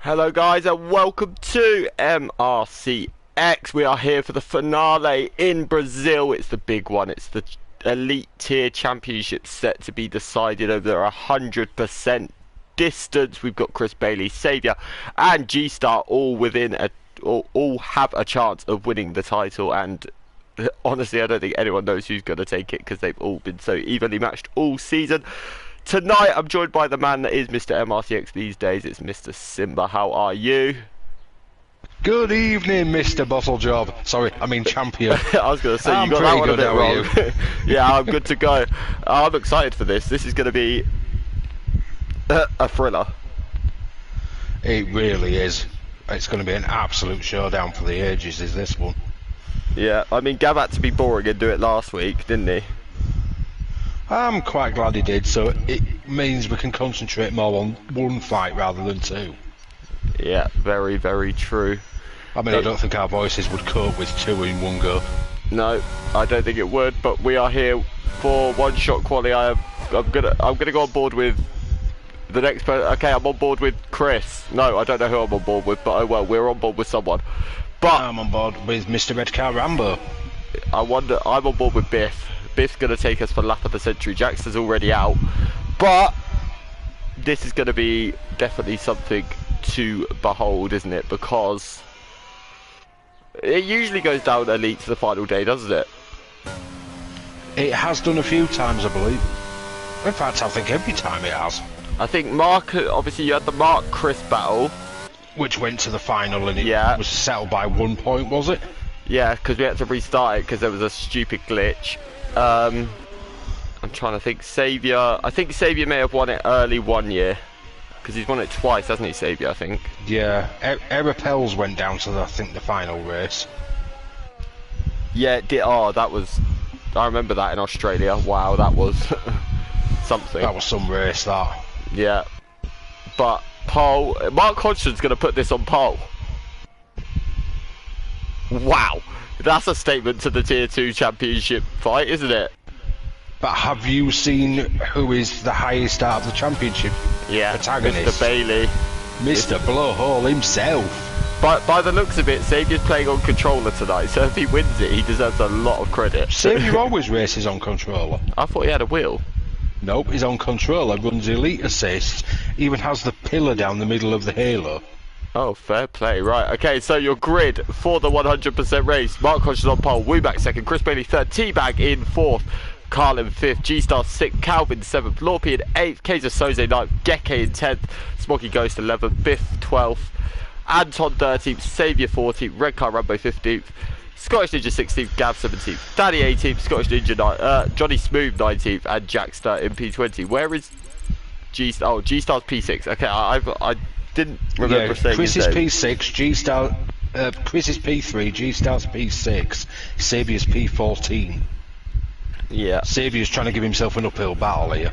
Hello guys and welcome to MRC-X. We are here for the finale in Brazil. It's the big one. It's the elite tier championship set to be decided over 100% distance. We've got Chris Bailey, Saviour and G-Star all have a chance of winning the title, and honestly I don't think anyone knows who's going to take it because they've all been so evenly matched all season. Tonight, I'm joined by the man that is Mr. MRC-X these days. It's Mr. Simba. How are you? Good evening, Mr. Bottlejob. Sorry, I mean champion. I was going to say, you got that one a bit wrong. Yeah, I'm good to go. I'm excited for this. This is going to be a thriller. It really is. It's going to be an absolute showdown for the ages, is this one. Yeah, I mean, Gav had to be boring and do it last week, didn't he? I'm quite glad he did, so it means we can concentrate more on one fight rather than two. Yeah, very, very true. I mean, I don't think our voices would cope with two in one go. No, I don't think it would, but we are here for one-shot quality. I'm gonna go on board with the next person. Okay, I'm on board with Chris. No, I don't know who I'm on board with, but oh well, we're on board with someone. But I'm on board with Mr. Redcar Rambo. I'm on board with Biff. Biff's going to take us for lap of the century. Jaxter's already out, but this is going to be definitely something to behold, isn't it? Because it usually goes down elite to the final day, doesn't it? It has done a few times, I believe. In fact, I think every time it has. I think Mark, obviously you had the Mark-Chris battle. Which went to the final and it was settled by 1 point, was it? Yeah, because we had to restart it because there was a stupid glitch. I'm trying to think. Saviour, I think Saviour may have won it early one year because he's won it twice, hasn't he, Saviour? I think. Yeah, Erapels went down to I think the final race. Yeah, it did. Oh, that was. I remember that in Australia. Wow, that was something. That was some race, that. Yeah, but Mark Hodgson's going to put this on pole. Wow. That's a statement to the Tier 2 Championship fight, isn't it? But have you seen who is the highest out of the Championship protagonist? Mr. Bailey. Mr. Blowhole himself. By the looks of it, Saviour's playing on controller tonight, so if he wins it, he deserves a lot of credit. Saviour always races on controller. I thought he had a wheel. Nope, he's on controller, runs elite assists, even has the pillar down the middle of the halo. Oh, fair play. Right, okay, so your grid for the 100% race. Mark Hodgson on pole, Wooback second, Chris Bailey third, Teabag in fourth, Carl in fifth, G-Star sixth, Calvin seventh, Lorpy in eighth, Kaiser Soze ninth, Geke in 10th, Smoggy Ghost 11th, Biff 12th, Anton 13th, Saviour 14th, Redcar Rambo 15th, Scottish Ninja 16th, Gav 17th, Daddy 18th, Scottish Ninja Johnny Smooth 19th, and Jackster in P20. Where is G-Star? Oh, G-Star's P6. Okay, I didn't remember saying Chris is P6, G-Star, Chris is P3, G-Star's P6, Saviour's P14. Yeah. Saviour's trying to give himself an uphill battle here.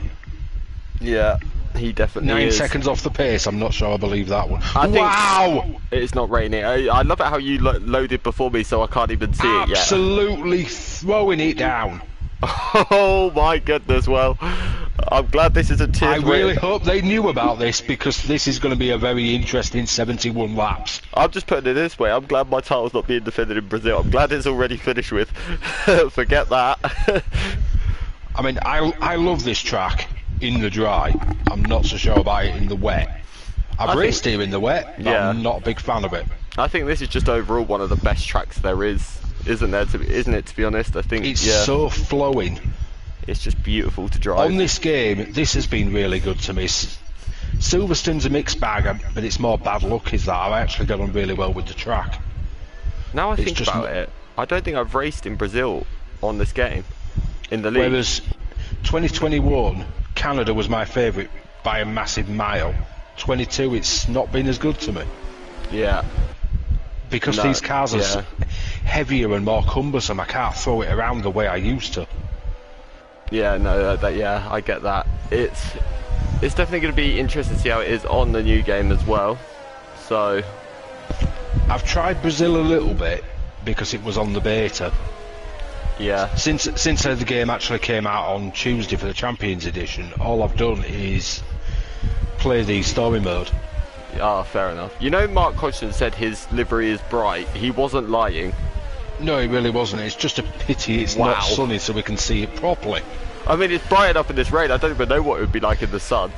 Yeah, he definitely 9 is. seconds off the pace, I'm not sure I believe that one. Wow! It's not raining. I love it how you loaded before me so I can't even see it yet. Absolutely throwing it down. Oh my goodness, well, I'm glad this is a tier. I really hope they knew about this because this is going to be a very interesting 71 laps. I'm just putting it this way, I'm glad my title's not being defended in Brazil. I'm glad it's already finished with. Forget that. I mean, I love this track in the dry. I'm not so sure about it in the wet. I've raced here in the wet, but I'm not a big fan of it. I think this is just overall one of the best tracks there is. Isn't it, to be honest? I think it's so flowing. It's just beautiful to drive. On this game, this has been really good to me. Silverstone's a mixed bag, but it's more bad luck is that I've actually got on really well with the track. Now I think about it, I don't think I've raced in Brazil on this game, in the league. Whereas 2021, Canada was my favourite by a massive mile. 22, it's not been as good to me. Yeah. Because these cars are heavier and more cumbersome, I can't throw it around the way I used to. Yeah, no, yeah, I get that. It's definitely going to be interesting to see how it is on the new game as well. So, I've tried Brazil a little bit because it was on the beta. Yeah. Since the game actually came out on Tuesday for the Champions Edition, all I've done is play the story mode. Ah, fair enough. You know, Mark Hodgson said his livery is bright. He wasn't lying. No, he really wasn't. It's just a pity it's not sunny so we can see it properly. I mean, it's bright enough in this rain. I don't even know what it would be like in the sun.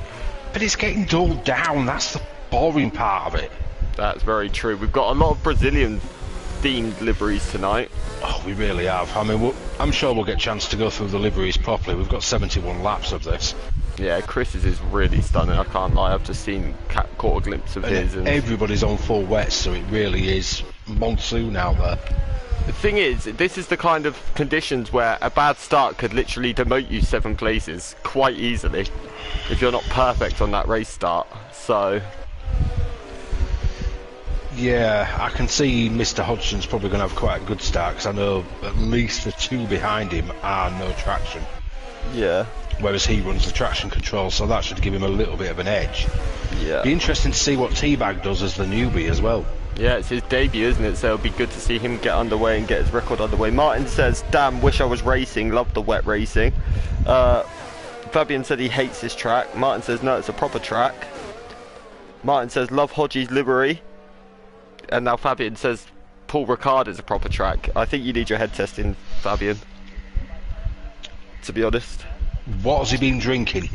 But it's getting dulled down. That's the boring part of it. That's very true. We've got a lot of Brazilian-themed liveries tonight. Oh, we really have. I mean, I'm sure we'll get a chance to go through the liveries properly. We've got 71 laps of this. Yeah, Chris's is really stunning. I can't lie. I've just caught a glimpse of his. And everybody's on full wet, so it really is monsoon out there. The thing is, this is the kind of conditions where a bad start could literally demote you 7 places quite easily if you're not perfect on that race start. So yeah, I can see Mr. Hodgson's probably going to have quite a good start, because I know at least the 2 behind him are no traction. Yeah. Whereas he runs the traction control, so that should give him a little bit of an edge. Yeah. Be interesting to see what Teabag does as the newbie as well. Yeah, it's his debut, isn't it? So it'll be good to see him get underway and get his record underway. Martin says, damn, wish I was racing. Love the wet racing. Fabian said he hates this track. Martin says, no, it's a proper track. Martin says, love Hodgie's livery. And now Fabian says, Paul Ricard is a proper track. I think you need your head testing, Fabian. To be honest. What has he been drinking?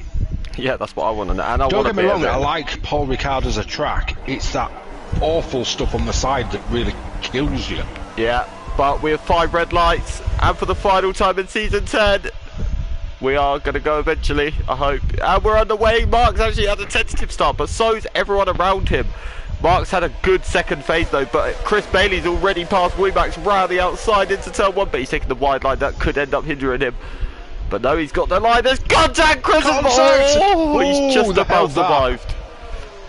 Yeah, that's what I want to know. And don't get me wrong, I like Paul Ricard as a track. It's that awful stuff on the side that really kills you. Yeah, but we have 5 red lights, and for the final time in season 10, we are going to go eventually, I hope. And we're underway. Mark's actually had a tentative start, but so's everyone around him. Mark's had a good second phase though, but Chris Bailey's already passed Wimax round the outside into turn 1, but he's taking the wide line. That could end up hindering him. But no, he's got the line. There's contact! Chris is he's just about survived.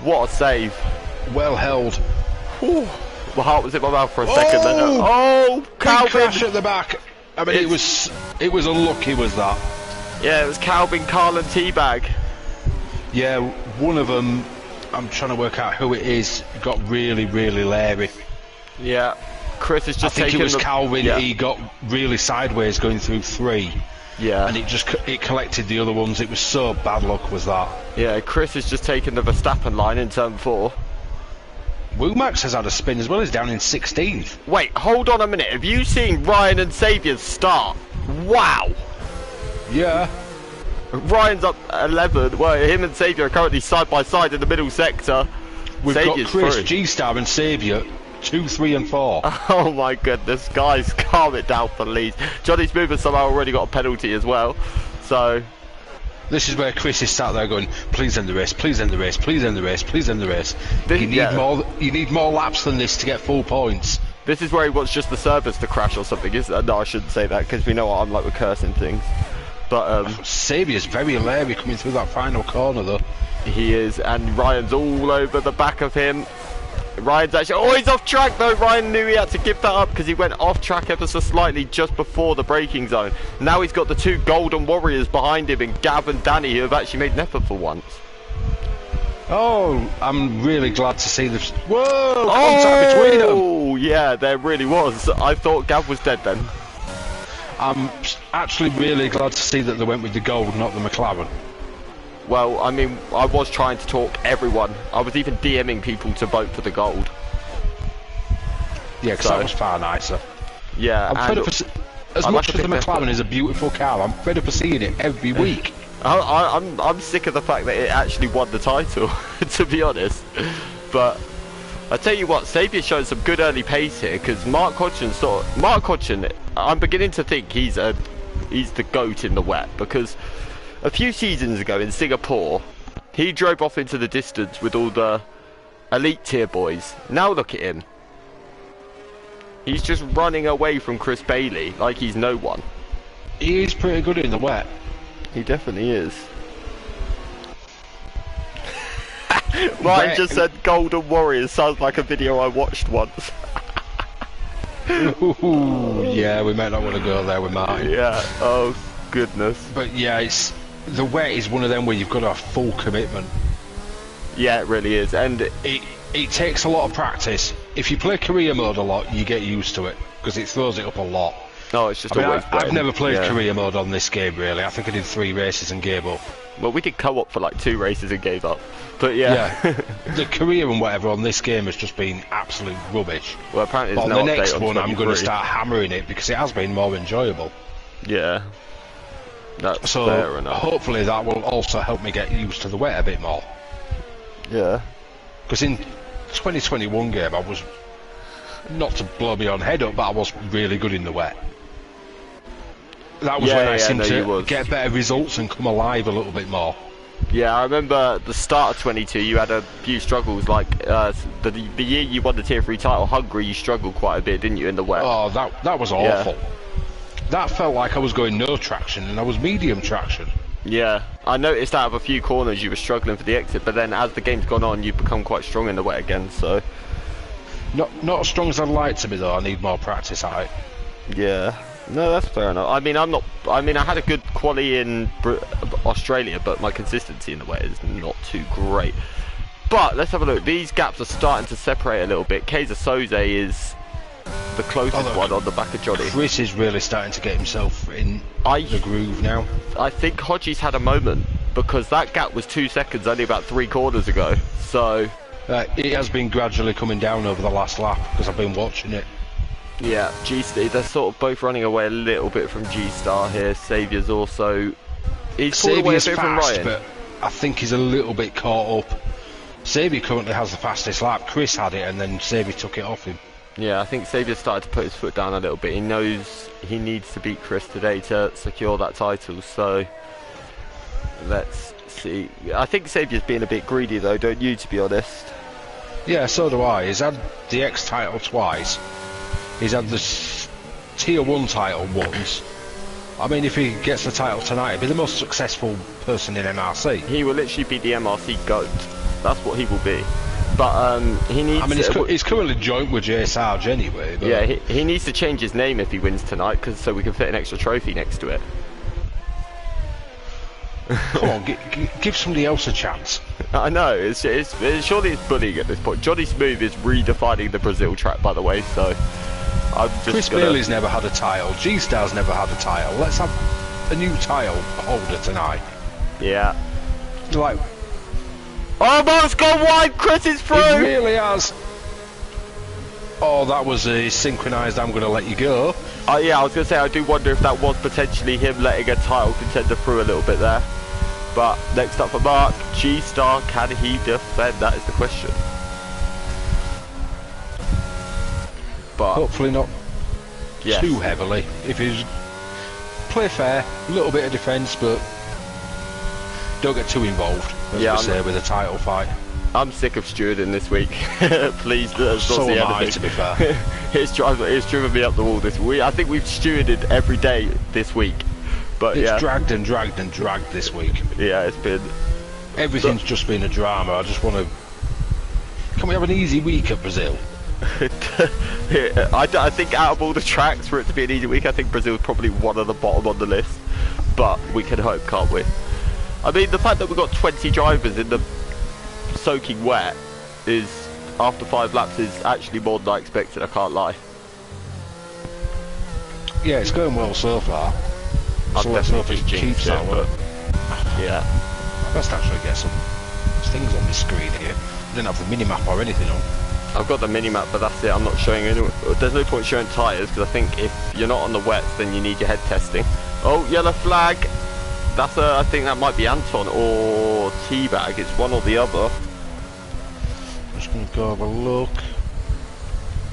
What a save. Well held. Ooh. My heart was in my mouth for a second then. Oh, Calvin! Crash at the back. I mean, it was unlucky, was that? Yeah, it was Calvin, Carl and Teabag. Yeah, one of them, I'm trying to work out who it is, got really, really leery. Yeah, Chris has just taken I think it was Calvin, yeah. He got really sideways going through 3. Yeah. And it collected the other ones. It was so bad luck, was that. Yeah, Chris has just taken the Verstappen line in turn 4. Wumax has had a spin as well. He's down in 16th. Wait, hold on a minute. Have you seen Ryan and Saviour's start? Wow. Yeah. Ryan's up 11. Well, him and Saviour are currently side by side in the middle sector. We've Saviour's got Chris, through. G-Star and Saviour 2, 3 and 4. Oh my goodness, guys, calm it down please. Johnny Smooth has somehow already got a penalty as well. So this is where Chris is sat there going, please end the race, please end the race, please end the race, please end the race. You need more laps than this to get full points. This is where he wants just the service to crash or something, isn't it? No, I shouldn't say that because we know what I'm like with cursing things. But Saviour's very leery coming through that final corner though. He is, and Ryan's all over the back of him. Ryan's actually, oh, he's off track though. Ryan knew he had to give that up because he went off track ever so slightly just before the braking zone. Now he's got the 2 golden warriors behind him in Gav and Danny, who have actually made an effort for once. Oh, I'm really glad to see this. Whoa, contact between them. Oh, yeah, there really was. I thought Gav was dead then. I'm actually really glad to see that they went with the gold, not the McLaren. Well, I mean, I was trying to talk everyone. I was even DMing people to vote for the gold. Yeah, because that was far nicer. Yeah, I'm fed up as much as the McLaren is a beautiful car, I'm fed up of seeing it every week. I'm sick of the fact that it actually won the title, to be honest. But I tell you what, Saviour showed some good early pace here because Mark Hodgson, I'm beginning to think he's the GOAT in the wet because a few seasons ago in Singapore, he drove off into the distance with all the elite tier boys. Now look at him. He's just running away from Chris Bailey like he's no one. He is pretty good in the wet. He definitely is. Ryan just said Golden Warriors sounds like a video I watched once. Ooh, yeah, we might not want to go there with Martin. Yeah, oh goodness. But yeah, the wet is one of them where you've got to have full commitment. Yeah, it really is, and it takes a lot of practice. If you play career mode a lot, you get used to it because it throws it up a lot. Oh, it's just always I've never played yeah. career mode on this game, really. I think I did 3 races and gave up. Well, we did co-op for like 2 races and gave up. But yeah. The career and whatever on this game has just been absolute rubbish. Well, apparently there's but no on the update next on one, I'm 23. going to start hammering it because it has been more enjoyable. Yeah. That's so fair enough. Hopefully that will also help me get used to the wet a bit more. Yeah. Because in 2021 game, I was, not to blow me on head up, but I was really good in the wet. That was when I seemed to get better results and come alive a little bit more. Yeah, I remember the start of 22, you had a few struggles, like the year you won the Tier 3 title, Hungary, you struggled quite a bit, didn't you, in the wet? Oh, that was awful. Yeah. That felt like I was going no traction, and I was medium traction. Yeah, I noticed out of a few corners you were struggling for the exit, but then as the game's gone on, you've become quite strong in the wet again, so... Not as strong as I'd like to be, though. I need more practice at it. Yeah. No, that's fair enough. I mean, I had a good quali in Australia, but my consistency in the wet is not too great. But let's have a look. These gaps are starting to separate a little bit. Kaiser Soze is the closest one on the back of Johnny. Chris is really starting to get himself in the groove now. I think Hodgie's had a moment, because that gap was 2 seconds only about 3 corners ago. So it has been gradually coming down over the last lap, because I've been watching it. Yeah, they're sort of both running away a little bit from G-Star here. Saviour's also... He's pulled away a bit from Ryan. But I think he's a little bit caught up. Saviour currently has the fastest lap. Chris had it, and then Saviour took it off him. Yeah, I think Saviour started to put his foot down a little bit. He knows he needs to beat Chris today to secure that title, so... Let's see. I think Saviour's being a bit greedy, though, don't you, to be honest? Yeah, so do I. He's had the X title twice. He's had the Tier 1 title once. I mean, if he gets the title tonight, he'll be the most successful person in MRC. He will literally be the MRC GOAT. That's what he will be. But he needs... I mean, he's currently joint with J Sarge anyway. But... Yeah, he needs to change his name if he wins tonight, so we can fit an extra trophy next to it. Come on, give somebody else a chance. I know, surely it's bullying at this point. Johnny Smooth is redefining the Brazil track, by the way, so... Chris Bailey's never had a title. G-Star's never had a title. Let's have a new title holder tonight. Yeah. Like... Oh, Mark's gone wide! Chris is through! He really has. Oh, that was a synchronised I'm going to let you go. Yeah, I was going to say, I do wonder if that was potentially him letting a title contender through a little bit there. But next up for Mark, G-Star, can he defend? That is the question. But hopefully not too heavily. If he's play fair, a little bit of defence, but don't get too involved. As we say with a title fight. I'm sick of stewarding this week. Please, so am I, to be fair. It's driven me up the wall this week. I think we've stewarded every day this week, but it's dragged and dragged and dragged this week. Yeah, it's been. Everything's just been a drama. I just want to. Can we have an easy week at Brazil? I think out of all the tracks for it to be an easy week, I think Brazil's probably one of the bottom on the list. But we can hope, can't we? I mean, the fact that we've got 20 drivers in the soaking wet is, after 5 laps, is actually more than I expected, I can't lie. Yeah, it's going well so far. So let's hope it keeps that way. Yeah. I must actually get some things on the screen here. I didn't have the mini-map or anything on. I've got the mini-map, but that's it. I'm not showing any. There's no point showing tyres, because I think if you're not on the wets, then you need your head testing. Oh, yellow flag. That's I think that might be Anton or Teabag. It's one or the other. I'm just going to go have a look.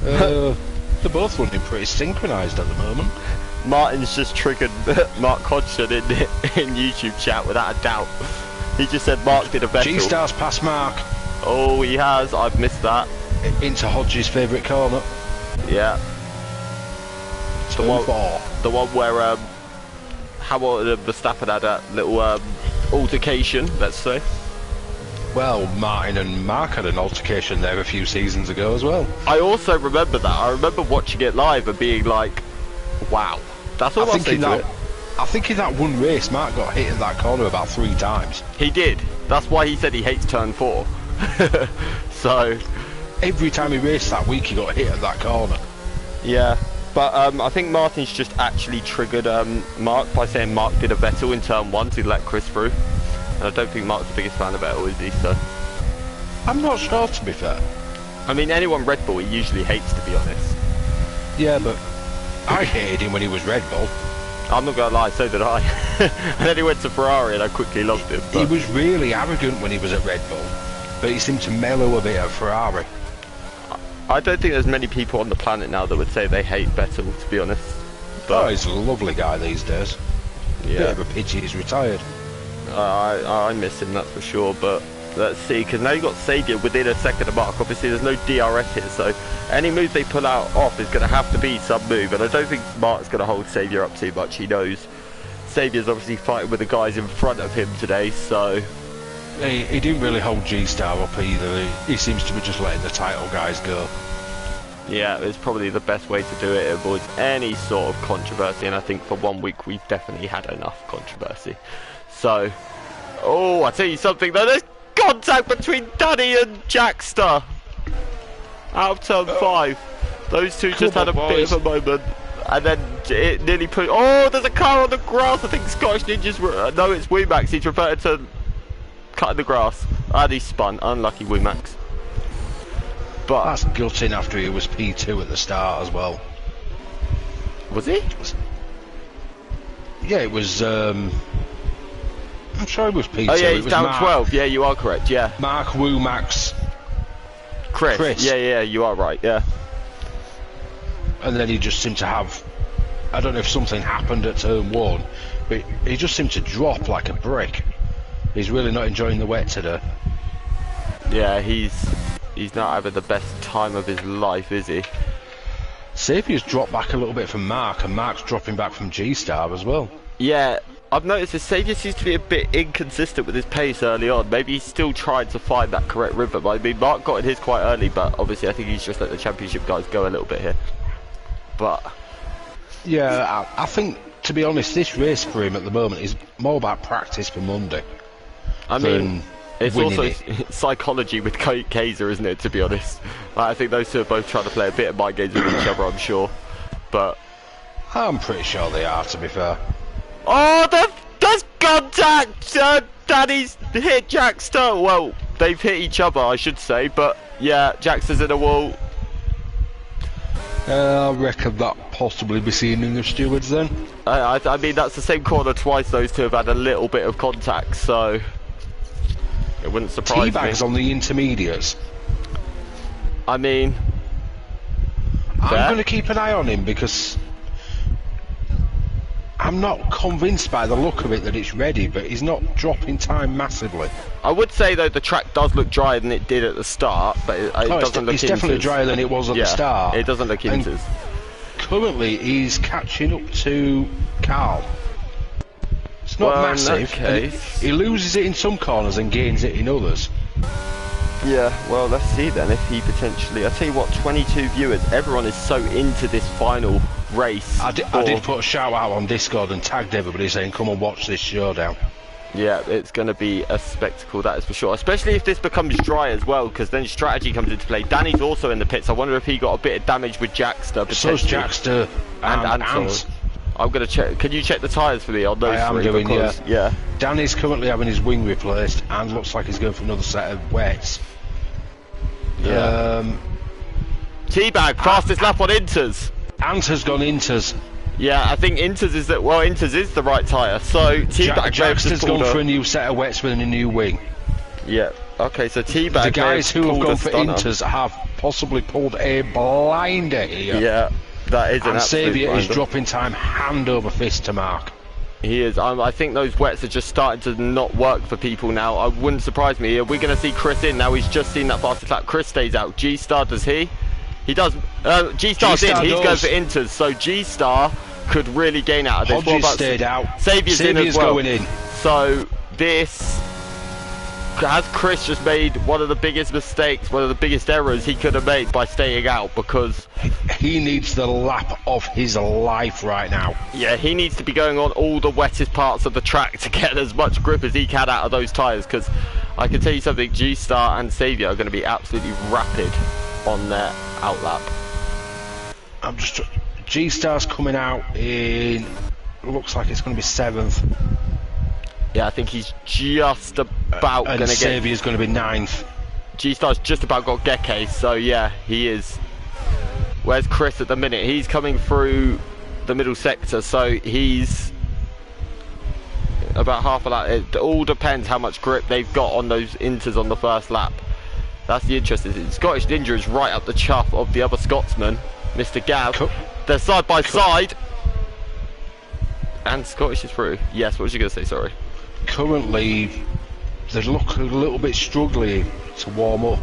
They're both running pretty synchronised at the moment. Martin's just triggered Mark Hodgson in YouTube chat without a doubt. He just said Mark did a better. G-Star's past Mark. Oh, he has. I've missed that. Into Hodge's favourite corner. Yeah. The one where Hamilton and Verstappen had a little altercation, let's say. Well, Martin and Mark had an altercation there a few seasons ago as well. I also remember that. I remember watching it live and being like, wow. That's all I'll say to it. I think in that one race, Mark got hit in that corner about 3 times. He did. That's why he said he hates turn 4. So... Every time he raced that week, he got hit at that corner. Yeah. But I think Martin's just actually triggered Mark by saying Mark did a Vettel in turn 1 to let Chris through. And I don't think Mark's the biggest fan of Vettel, is he? So I'm not sure, to be fair. I mean, anyone Red Bull he usually hates, to be honest. Yeah, but I hated him when he was Red Bull. I'm not gonna lie, so did I. And then he went to Ferrari and I quickly loved him. He was really arrogant when he was at Red Bull, but he seemed to mellow a bit at Ferrari. I don't think there's many people on the planet now that would say they hate Vettel, to be honest. But he's a lovely guy these days. Yeah. Bit of a pity he's retired. I miss him, that's for sure, but let's see, because now you've got Saviour within a second of Mark. Obviously there's no DRS here, so any move they pull out off is going to have to be some move, and I don't think Mark's going to hold Saviour up too much. He knows Saviour's obviously fighting with the guys in front of him today, so he didn't really hold G-Star up either. He seems to be just letting the title guys go. Yeah, it's probably the best way to do it. It avoids any sort of controversy, and I think for 1 week we've definitely had enough controversy. So, oh, I tell you something though, there's contact between Danny and Jackster out of turn 5. Those two just had a bit of a moment, and then it nearly put. Oh, there's a car on the grass. I think Scottish Ninjas. No, it's Woomax. He's referred to cutting the grass, and he spun. Unlucky Woomax. But that's gutting after he was P2 at the start as well. Was he? Yeah, it was. I'm sure it was P2. Oh yeah, he's down Mark, 12. Yeah, you are correct. Yeah. Mark, Woomax, Chris. Yeah, you are right. Yeah. And then he just seemed to have. I don't know if something happened at turn 1, but he just seemed to drop like a brick. He's really not enjoying the wet today. Yeah, he's not having the best time of his life, is he? Saviour's dropped back a little bit from Mark, and Mark's dropping back from G-Star as well. Yeah, I've noticed that Saviour seems to be a bit inconsistent with his pace early on. Maybe he's still trying to find that correct rhythm. I mean, Mark got in his quite early, but obviously I think he's just let the championship guys go a little bit here. But yeah, I think, to be honest, this race for him at the moment is more about practice for Monday. I mean, it's also psychology with Kaiser, isn't it, to be honest? I think those two are both trying to play a bit of mind games with each other, I'm sure. But I'm pretty sure they are, to be fair. Oh, there's contact! Danny's hit Jackster. Well, they've hit each other, I should say, but yeah, Jackster's in a wall. I reckon that possibly be seen in the stewards then. I mean, that's the same corner twice. Those two have had a little bit of contact, so it wouldn't surprise me. Teabags on the intermediates. I mean, I'm going to keep an eye on him because I'm not convinced by the look of it that it's ready, but he's not dropping time massively. I would say though the track does look drier than it did at the start, but it doesn't look. It's definitely drier than it was at the start. It doesn't look into. Currently, he's catching up to Carl. It's not massive. He loses it in some corners and gains it in others. Yeah, well, let's see then if he potentially. I tell you what, 22 viewers. Everyone is so into this final race. I did put a shout out on Discord and tagged everybody saying, "Come and watch this showdown." Yeah, it's going to be a spectacle, that is for sure. Especially if this becomes dry as well, because then strategy comes into play. Danny's also in the pits. I wonder if he got a bit of damage with Jackster. So's Jackster and Ant. I'm going to check. Can you check the tyres for me on those? I am doing, yeah. Danny's currently having his wing replaced and looks like he's going for another set of wets. Yeah. Teabag, fastest lap on Inters. Ant has gone Inters. Yeah, I think Inters is that. Well, Inters is the right tyre. So Teabag Jackster's gone for a new set of wets with a new wing. Yeah. Okay, so Teabag. The guys who have gone for Inters have possibly pulled a blinder here. Yeah, that is an absolute Saviour blinder. is dropping time hand over fist to Mark. He is. I think those wets are just starting to not work for people now. I wouldn't surprise me. Are we going to see Chris in now? He's just seen that fastest lap. Chris stays out. G-Star, does he? He does. G-Star's in. He's going for Inters. So G-Star could really gain out of this. Hodges stayed out. Saviour's in as well. Going in. So this has Chris just made one of the biggest mistakes, one of the biggest errors he could have made by staying out, because he needs the lap of his life right now. Yeah, he needs to be going on all the wettest parts of the track to get as much grip as he can out of those tyres, because I can tell you something, G-Star and Saviour are going to be absolutely rapid on their outlap. G-Star's coming out in, looks like it's going to be 7th. Yeah, I think he's just about going to get... And Saviour's going to be 9th. G-Star's just about got Geke, so yeah, he is. Where's Chris at the minute? He's coming through the middle sector, so he's about half a lap. It all depends how much grip they've got on those inters on the first lap. That's the interesting thing. Scottish Ninja is right up the chuff of the other Scotsman, Mr. Gav. They're side by side. And Scottish is through. Yes, what was you going to say, sorry? Currently, they look a little bit struggling to warm up.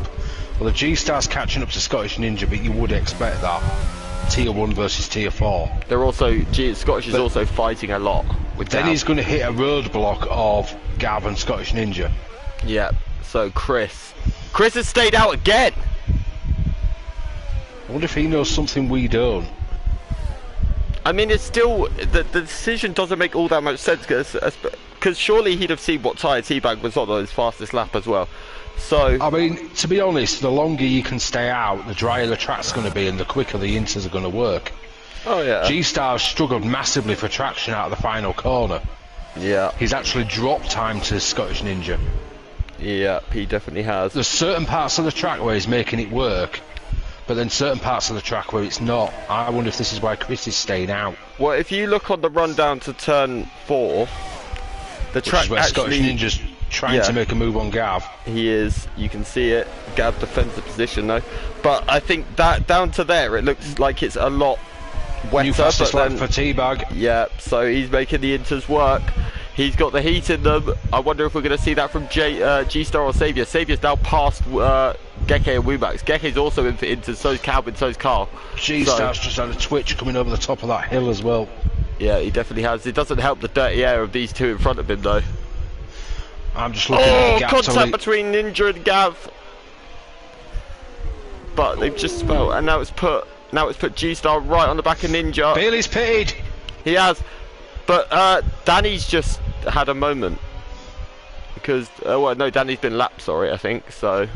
Well, the G-Star's catching up to Scottish Ninja, but you would expect that. Tier 1 versus Tier 4. They're also, Scottish is also fighting a lot with Then Gav. he's going to hit a roadblock of Gav and Scottish Ninja. Yeah, so Chris has stayed out again. I wonder if he knows something we don't. I mean, it's still, the decision doesn't make all that much sense, because surely he'd have seen what tyre Teabag was on his fastest lap as well. So I mean, to be honest, the longer you can stay out, the drier the track's going to be and the quicker the inters are going to work. Oh yeah. G-Star struggled massively for traction out of the final corner. Yeah. He's actually dropped time to Scottish Ninja. Yeah, he definitely has. There's certain parts of the track where he's making it work, but then certain parts of the track where it's not. I wonder if this is why Chris is staying out. Well, if you look on the run down to turn 4, the track is where actually... Scottish Ninja's trying to make a move on Gav. He is, you can see it. Gav defends the position though. But I think that down to there, it looks like it's a lot wetter. New fastest lap then, for Teabag. Yeah, so he's making the inters work. He's got the heat in them. I wonder if we're going to see that from G-Star or Saviour. Saviour's now past Geke and Wumax. Geke's also in for inters, so's Calvin, so's Carl. G-Star's just had a twitch coming over the top of that hill as well. Yeah, he definitely has. It doesn't help the dirty air of these two in front of him though. I'm just looking at the gap contact between Ninja and Gav. But they've just spelled, and now it's put G-Star right on the back of Ninja. Bailey's pitted. He has, but Danny's just had a moment because well, no, Danny's been lapped. Sorry, I think so.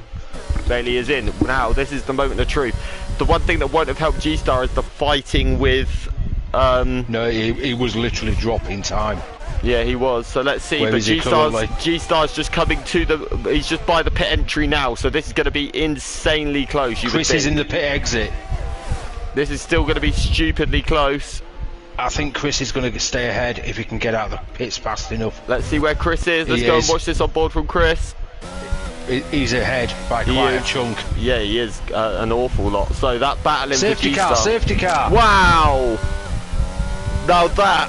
Bailey is in now. This is the moment of truth. The one thing that won't have helped G-Star is the fighting with. No, he was literally dropping time. Yeah, he was. So let's see. Where but G-Star's just coming to the. He's just by the pit entry now. So this is going to be insanely close. Chris is in the pit exit. This is still going to be stupidly close. I think Chris is going to stay ahead if he can get out of the pits fast enough. Let's see where Chris is. Let's go and watch this on board from Chris. He's ahead by quite a chunk. Yeah, he is an awful lot. So that battling for G-Star. Safety car. Wow. Now that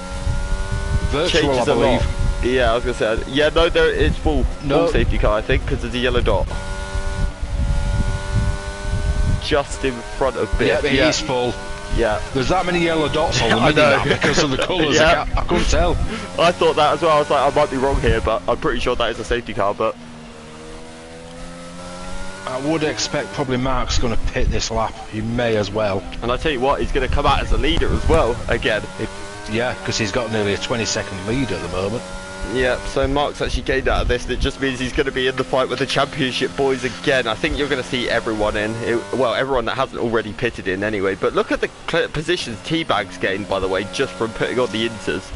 virtual, I believe. Yeah, I was going to say. Yeah, no, it's full safety car, I think, because there's a yellow dot just in front of Biff. Yeah, it is full. Yeah. There's that many yellow dots on the mini-map because of the colours. I couldn't tell. I thought that as well. I was like, I might be wrong here, but I'm pretty sure that is a safety car. But I would expect probably Mark's going to pit this lap. He may as well. And I tell you what, he's going to come out as a leader as well again. Yeah, because he's got nearly a 20-second lead at the moment. Yeah, so Mark's actually gained out of this, and it just means he's going to be in the fight with the championship boys again. I think you're going to see everyone in. Well, everyone that hasn't already pitted in anyway. But look at the positions Teabag's gained, by the way, just from putting on the inters.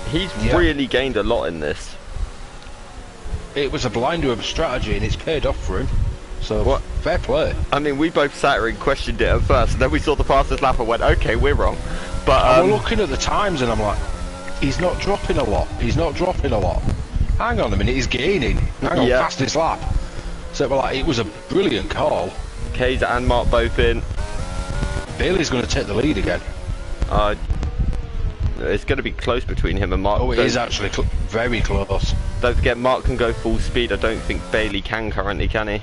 He's really gained a lot in this. It was a blinder of a strategy, and it's paid off for him. So, fair play. I mean, we both sat here and questioned it at first, and then we saw the fastest lap and went, okay, we're wrong. But I'm looking at the times, and I'm like, he's not dropping a lot. He's not dropping a lot. Hang on a minute, he's gaining. Hang on, fastest lap. So, well, like, it was a brilliant call. Kayser and Mark both in. Bailey's going to take the lead again. It's going to be close between him and Mark. Oh, it is actually very close. Don't forget, Mark can go full speed. I don't think Bailey can currently, can he?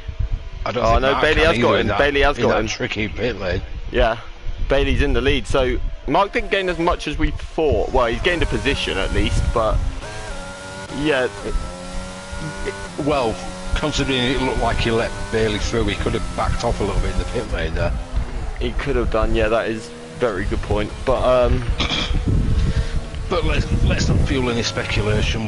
I don't think Mark Bailey has got him. Bailey has got him. Tricky pit lane. Yeah, Bailey's in the lead. So Mark didn't gain as much as we thought. Well, he's gained a position at least, but yeah. Well, considering it looked like he let Bailey through, he could have backed off a little bit in the pit lane there. He could have done. Yeah, that is a very good point. But but let's not fuel any speculation.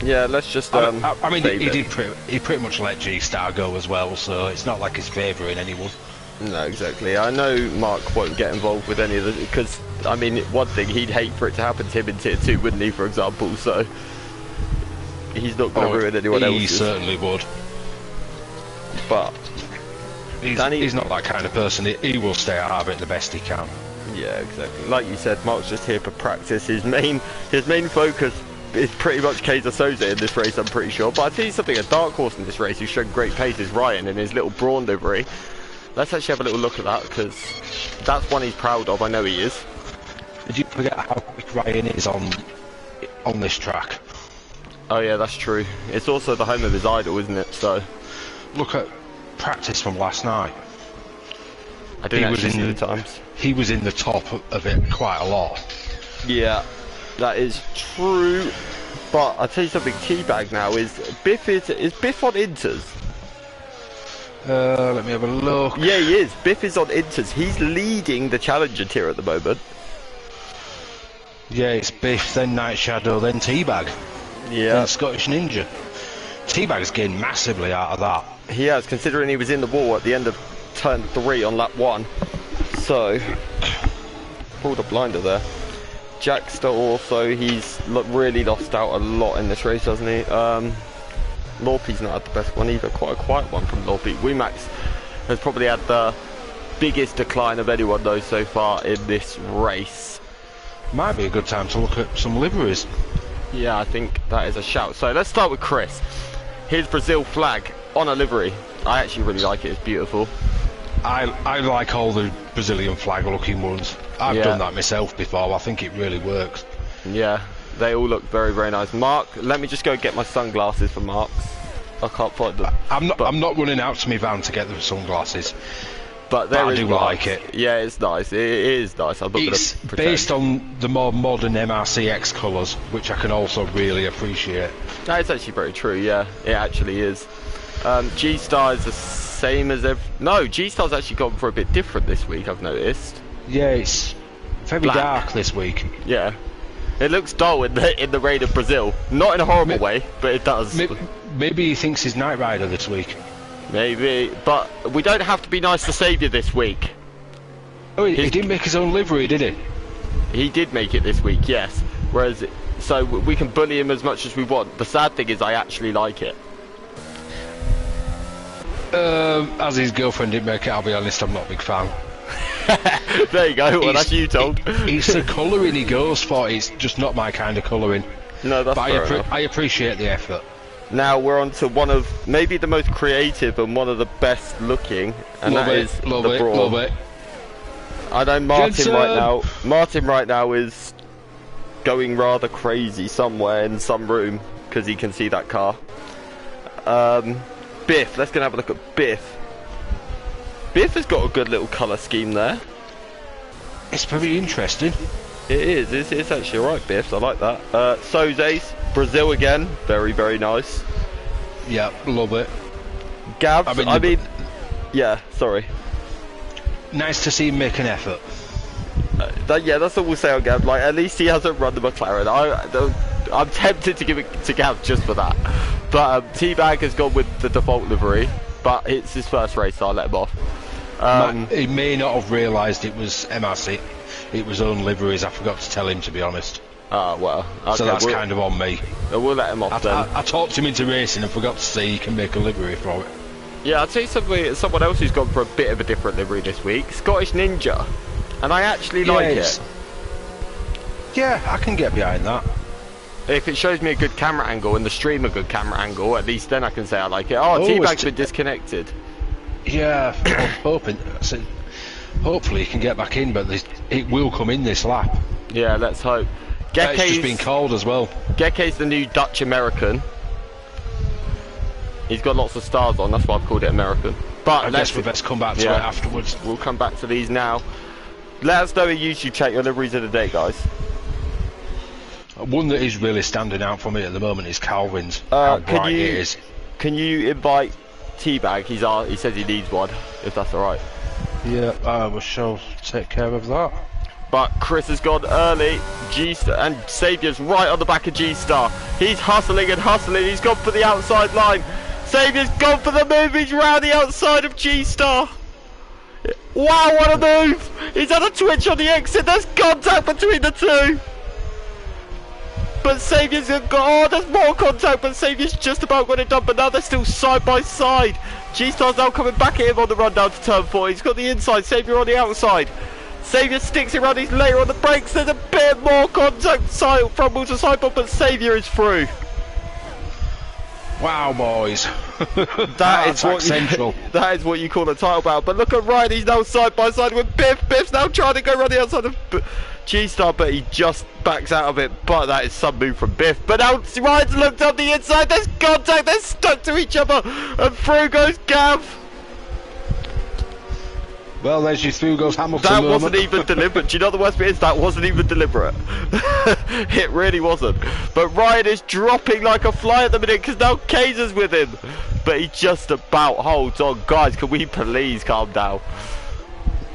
Yeah, let's just. I mean, he pretty much let G-Star go as well, so it's not like he's favouring anyone. No, exactly. I know Mark won't get involved with any of the, because I mean, one thing he'd hate for it to happen to him in Tier 2, wouldn't he? For example, so he's not going to ruin anyone else's. He certainly would. But he's not that kind of person. He will stay out of it the best he can. Yeah, exactly. Like you said, Mark's just here for practice. His main focus is pretty much Kaiser Soze in this race, I'm pretty sure. But I'll tell you something, a dark horse in this race who's shown great pace is Ryan in his little Brawn livery. Let's actually have a little look at that, because that's one he's proud of. I know he is. Did you forget how quick Ryan is on this track? Oh yeah, that's true. It's also the home of his idol, isn't it? So look at practice from last night. I didn't actually see the times. He was in the top of it quite a lot. Yeah, that is true. But I'll tell you something, Teabag now is Biff on Inters? Let me have a look. Yeah, he is. Biff is on Inters. He's leading the Challenger tier at the moment. Yeah, it's Biff, then Night Shadow, then Teabag. Yeah. Then Scottish Ninja. Teabag's gained massively out of that. He has, considering he was in the wall at the end of turn 3 on lap 1. So, pulled a blinder there. Jackster also, he's really lost out a lot in this race, hasn't he? Lorpy's not had the best one either, quite a quiet one from Lorpy. Wemax has probably had the biggest decline of anyone though so far in this race. Might be a good time to look at some liveries. Yeah, I think that is a shout. So let's start with Chris. His Brazil flag on a livery. I actually really like it, it's beautiful. I like all the Brazilian flag looking ones. I've done that myself before, I think it really works. Yeah, they all look very, very nice. Mark, let me just go get my sunglasses for Mark's. I can't find them. I'm not running out to my van to get the sunglasses. But I do like it. Yeah, it's nice. It is nice. It's based on the more modern MRC-X colours, which I can also really appreciate. That is actually very true, yeah. It actually is. G-Star is the same as No, G-Star's actually gone for a bit different this week, I've noticed. Yeah, it's very dark this week. Yeah. It looks dull in the rain of Brazil. Not in a horrible way, but it does. Maybe he thinks he's Knight Rider this week. Maybe, but we don't have to be nice to Saviour this week. Oh, he didn't make his own livery, did he? He did make it this week, yes. Whereas, so we can bully him as much as we want. The sad thing is I actually like it. As his girlfriend didn't make it, I'll be honest, I'm not a big fan. There you go, well that's you told. It's the colouring he goes for, it's just not my kind of colouring. No, that's fair enough. I appreciate the effort. Now we're on to one of maybe the most creative and one of the best looking, and that is the Brawl. Love it. I know Martin right now is going rather crazy somewhere in some room because he can see that car. Biff, let's go and have a look at Biff. Biff has got a good little colour scheme there. It's very interesting. It is, it's actually alright, Biff, I like that. Soze's, Brazil again, very, very nice. Yeah, love it. Gavs, I mean yeah, sorry. Nice to see him make an effort. Yeah, that's all we'll say on Gav. Like, at least he hasn't run the McLaren. I'm tempted to give it to Gav just for that. But Teabag has gone with the default livery, but it's his first race, so I'll let him off. He may not have realised it was MRC. It was own liveries. I forgot to tell him, to be honest. Ah, well. Okay, so that's kind of on me. We'll let him off then. I talked him into racing and forgot to say he can make a livery for it. Yeah, I'll tell you something. Someone else who's gone for a bit of a different livery this week. Scottish Ninja. And I actually like it. Yeah, I can get behind that. If it shows me a good camera angle and the stream a good camera angle, at least then I can say I like it. Oh, Teabag's been disconnected. Yeah, I'm hoping. Hopefully he can get back in, but it will come in this lap. Yeah, let's hope. It's just been cold as well. Geke's the new Dutch American. He's got lots of stars on, that's why I've called it American. But I guess we best come back to it afterwards. We'll come back to these now. Let us know in YouTube chat your liveries of the day, guys. One that is really standing out for me at the moment is Calvin's. How bright it is. Can you invite Teabag? He says he needs one, if that's alright. Yeah, I shall take care of that. But Chris has gone early. G-Star and Saviour's right on the back of G-Star. He's hustling and hustling. He's gone for the outside line. Saviour's gone for the move. He's round the outside of G-Star. Wow, what a move! He's had a twitch on the exit. There's contact between the two. But Saviour's got, oh, there's more contact, but Saviour's just about got it done, but now they're still side by side. G-Star's now coming back at him on the run down to turn 4. He's got the inside, Saviour on the outside. Saviour sticks it around, he's later on the brakes. There's a bit more contact from wheel to sideboard, but Saviour is through. Wow, boys. That is what you call a title battle. But look at Ryan, he's now side by side with Biff. Biff's now trying to go around the outside of G-Star, but he just backs out of it. But that is some move from Biff. But now Ryan's looked up the inside, there's contact, they're stuck to each other, and through goes Gav. Well, there's your through goes Hamilton That moment. wasn't even deliberate. Do you know the worst bit is? That wasn't even deliberate. It really wasn't. But Ryan is dropping like a fly at the minute because now Kaiser's with him. But he just about holds on. Guys, can we please calm down?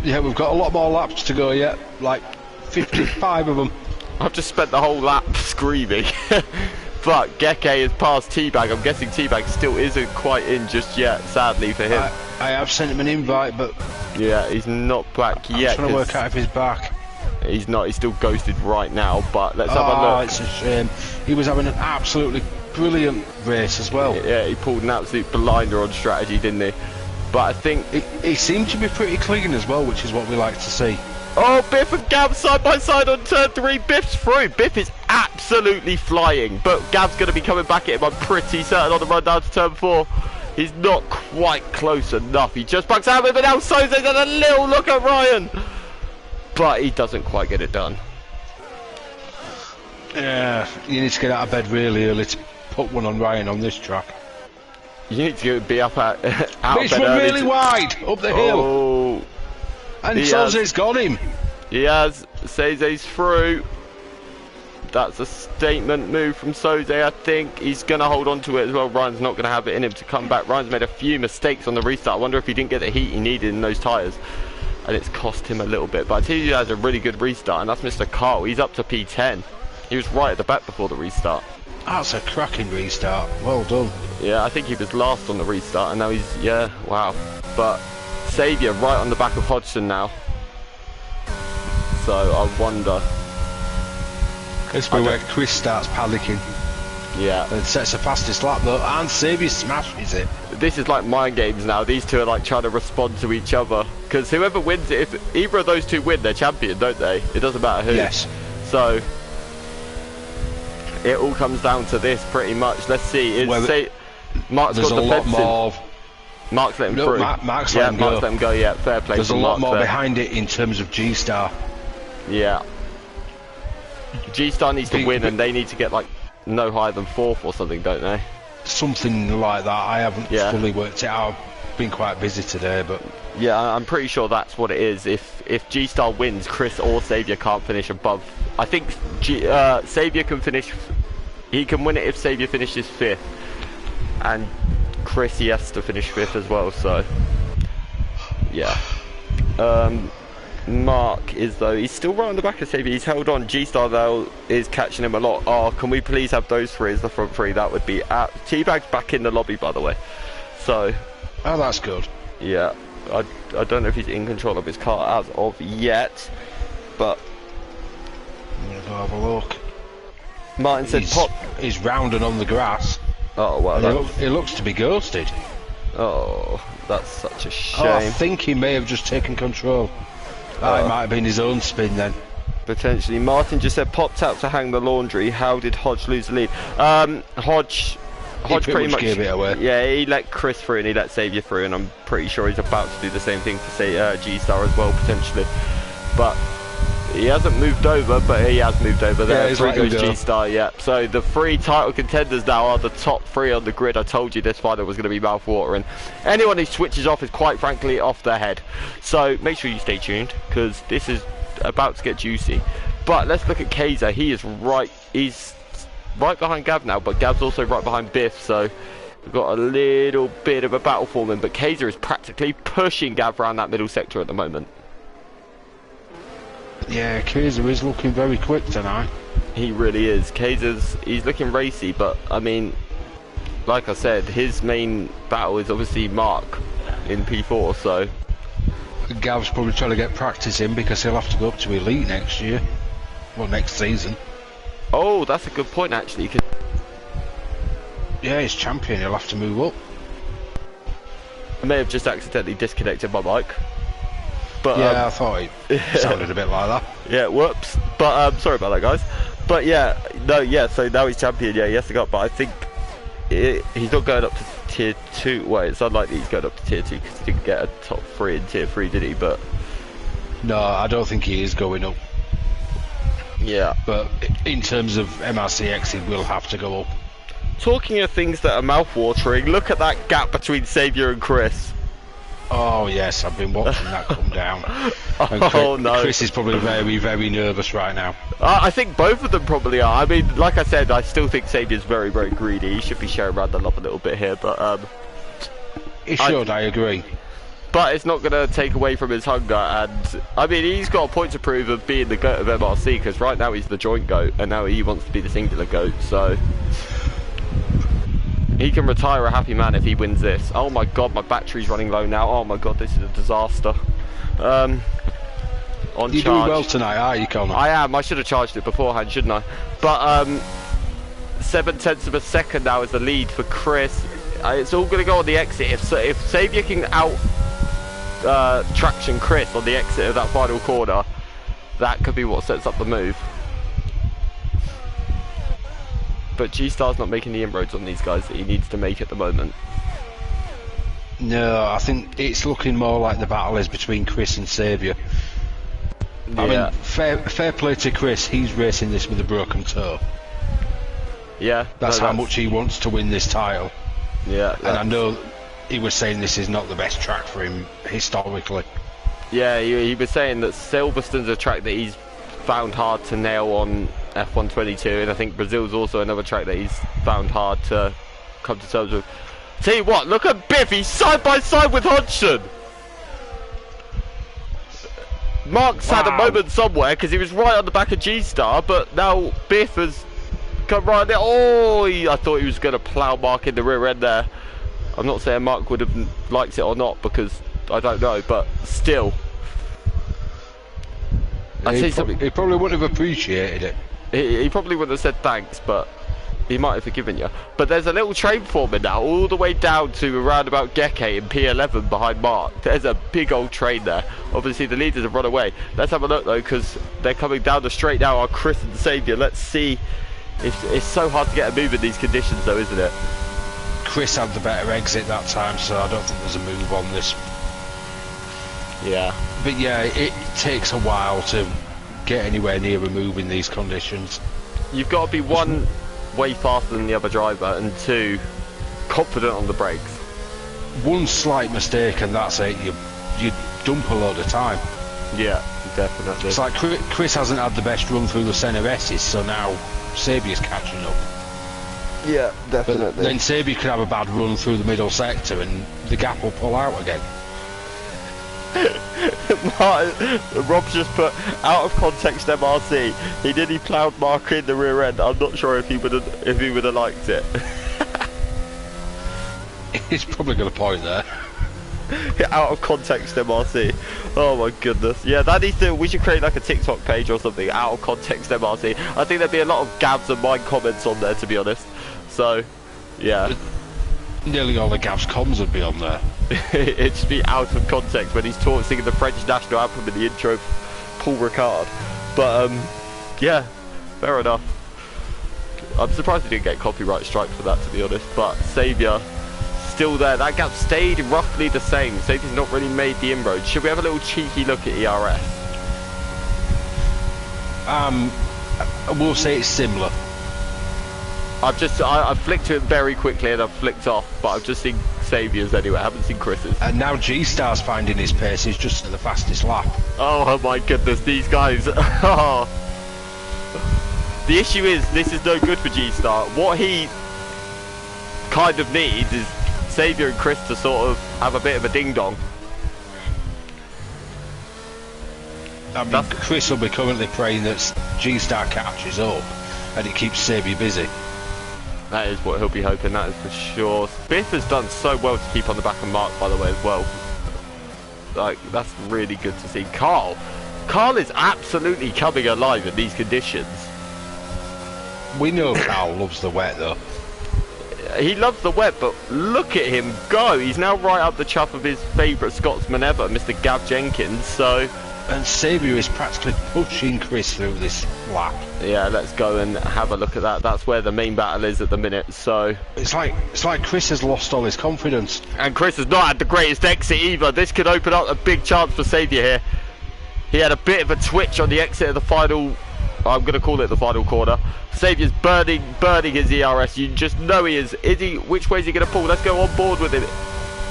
Yeah, we've got a lot more laps to go yet. Like 55 of them. I've just spent the whole lap screaming. But Geke has passed Teabag. I'm guessing Teabag still isn't quite in just yet, sadly for him. I have sent him an invite, but... Yeah, he's not back yet. I'm trying to work out if he's back. He's not, he's still ghosted right now, but let's have a look. It's a shame. He was having an absolutely brilliant race as well. Yeah, he pulled an absolute blinder on strategy, didn't he? But I think... He seemed to be pretty clean as well, which is what we like to see. Oh, Biff and Gav side by side on turn 3. Biff's through. Biff is absolutely flying, but Gav's going to be coming back at him, I'm pretty certain, on the run down to turn 4. He's not quite close enough. He just bucks out of it, but now Soze's had a little look at Ryan. But he doesn't quite get it done. Yeah, you need to get out of bed really early to put one on Ryan on this track. You need to be up out of bed early. Really wide, up the hill. Oh, and Soze's got him. He has. Soze's through. That's a statement move from Soze, I think. He's going to hold on to it as well. Ryan's not going to have it in him to come back. Ryan's made a few mistakes on the restart. I wonder if he didn't get the heat he needed in those tyres. And it's cost him a little bit. But I tell you, he has a really good restart, and that's Mr. Carl. He's up to P10. He was right at the back before the restart. That's a cracking restart. Well done. Yeah, I think he was last on the restart, and now he's, yeah, wow. But Saviour right on the back of Hodgson now. So I wonder... This is where Chris starts panicking. Yeah. And sets the fastest lap though, and Saviour smashes it. This is like mind games now. These two are like trying to respond to each other. Because whoever wins it, if either of those two win, they're champion, don't they? It doesn't matter who. Yes. So, it all comes down to this pretty much. Let's see. Mark's got the lot more. Mark's let him through. Mark's let him go. Yeah, fair play. There's a lot more behind it in terms of G-Star. Yeah. G-Star needs to win, and they need to get like no higher than 4th or something, don't they? Something like that. I haven't fully worked it out. I've been quite busy today, but yeah, I'm pretty sure that's what it is. If G-Star wins, Chris or Saviour can't finish above. I think Saviour can finish. He can win it if Saviour finishes 5th, and Chris, he has to finish 5th as well. So yeah. Mark is though, he's still right on the back of Saviour. He's held on. G-Star though is catching him a lot. Oh, can we please have those 3 as the front 3? That would be at Teabag's back in the lobby, by the way. So oh, that's good. Yeah, I don't know if he's in control of his car as of yet, but I'm gonna go have a look. Martin said pop. He's rounding on the grass. Oh well, he looks to be ghosted. Oh, that's such a shame. Oh, I think he may have just taken control. It might have been his own spin then. Potentially. Martin just said popped out to hang the laundry. How did Hodge lose the lead? Hodge pretty much gave it away. Yeah, he let Chris through and he let Saviour through, and I'm pretty sure he's about to do the same thing for G-Star as well, potentially. But he hasn't moved over, but he has moved over there. Yeah, 3 goes G-Star, yeah. So the 3 title contenders now are the top 3 on the grid. I told you this final was going to be mouth-watering. Anyone who switches off is quite frankly off their head. So make sure you stay tuned, because this is about to get juicy. But let's look at Kaiser. He's right behind Gav now, but Gav's also right behind Biff, so we've got a little bit of a battle forming, but Kaiser is practically pushing Gav around that middle sector at the moment. Yeah, Kaiser is looking very quick tonight. He really is. He's looking racy, but I mean, like I said, his main battle is obviously Mark in P4, so Gav's probably trying to get practice in because he'll have to go up to Elite next year. Well, next season. Oh, that's a good point actually. Yeah, he's champion, he'll have to move up. I may have just accidentally disconnected my mic. But, yeah, I thought it sounded a bit like that. Yeah, whoops. But sorry about that, guys. But yeah, no, yeah. So now he's champion. Yeah, he has to go up. But I think he's not going up to tier 2. Well, it's unlikely he's going up to tier 2 because he didn't get a top 3 in tier 3, did he? But no, I don't think he is going up. Yeah. But in terms of MRC-X, he will have to go up. Talking of things that are mouth-watering, look at that gap between Saviour and Chris. Oh yes, I've been watching that come down. Oh no. Chris is probably very, very nervous right now. I think both of them probably are. I mean, like I said, I still think Saviour's very, very greedy. He should be sharing around the love a little bit here, but he should, I agree. But it's not going to take away from his hunger, and I mean, he's got a point to prove of being the GOAT of MRC, because right now he's the joint GOAT, and now he wants to be the singular GOAT, so he can retire a happy man if he wins this. Oh my god, my battery's running low now. Oh my god, this is a disaster. On You're doing well tonight, are you, Connor? I am. I should have charged it beforehand, shouldn't I? But 0.7 of a second now is the lead for Chris. It's all going to go on the exit. If Saviour can out traction Chris on the exit of that final corner, that could be what sets up the move. But G-Star's not making the inroads on these guys that he needs to make at the moment. No, I think it's looking more like the battle is between Chris and Saviour. Yeah. I mean, fair play to Chris, he's racing this with a broken toe. Yeah. That's how much he wants to win this title. Yeah. And I know he was saying this is not the best track for him historically. Yeah, he was saying that Silverstone's a track that he's found hard to nail on F122, and I think Brazil's also another track that he's found hard to come to terms with. Tell you what, look at Biff, he's side by side with Hodgson. Mark's had a moment somewhere because he was right on the back of G-Star, but now Biff has come right there. Oh, I thought he was going to plough Mark in the rear end there. I'm not saying Mark would have liked it or not because I don't know, but still. He probably wouldn't have appreciated it. He probably wouldn't have said thanks, but he might have forgiven you. But there's a little train forming now, all the way down to around about Geke in P11 behind Mark. There's a big old train there. Obviously the leaders have run away. Let's have a look though, because they're coming down the straight now, are Chris and Saviour. Let's see. It's so hard to get a move in these conditions though, isn't it? Chris had the better exit that time, so I don't think there's a move on this. Yeah. But yeah, it takes a while to get anywhere near a move in these conditions. You've got to be one, way faster than the other driver, and two, confident on the brakes. One slight mistake and that's it, you dump a load of time. Yeah, definitely. It's like Chris hasn't had the best run through the centre S's, so now Saviour's catching up. Yeah, definitely. But then Saviour could have a bad run through the middle sector and the gap will pull out again. Rob's just put out of context MRC. He nearly ploughed Mark in the rear end. I'm not sure if he would have liked it. He's probably got a point there. Out of context MRC. Oh my goodness. Yeah, that needs to. We should create like a TikTok page or something. Out of context MRC. I think there'd be a lot of Gabs and mine comments on there, to be honest. So, yeah. Nearly all the Gav's comms would be on there. It'd just be out of context when he's singing the French national anthem in the intro of Paul Ricard. But yeah, fair enough. I'm surprised he didn't get copyright strike for that, to be honest. But Saviour still there. That gap stayed roughly the same. Saviour's not really made the inroads. Should we have a little cheeky look at ERS? We'll say it's similar. I've flicked to it very quickly and I've flicked off, but I've just seen Saviour's anyway. I haven't seen Chris's. And now G-Star's finding his pace. He's just at the fastest lap. Oh my goodness, these guys. The issue is, this is no good for G-Star. What he kind of needs is Saviour and Chris to sort of have a bit of a ding-dong. I mean, Chris will be currently praying that G-Star catches up and it keeps Saviour busy. That is what he'll be hoping, that is for sure. Biff has done so well to keep on the back of Mark, by the way, as well. Like, that's really good to see. Carl is absolutely coming alive in these conditions. We know Carl loves the wet though. He loves the wet, but look at him go. He's now right up the chuff of his favourite Scotsman ever, Mr. Gav Jenkins, so... And Saviour is practically pushing Chris through this lap. Yeah, let's go and have a look at that. That's where the main battle is at the minute, so... It's like Chris has lost all his confidence. And Chris has not had the greatest exit either. This could open up a big chance for Saviour here. He had a bit of a twitch on the exit of the final... I'm going to call it the final corner. Saviour's burning his ERS. You just know he is. Which way is he going to pull? Let's go on board with him.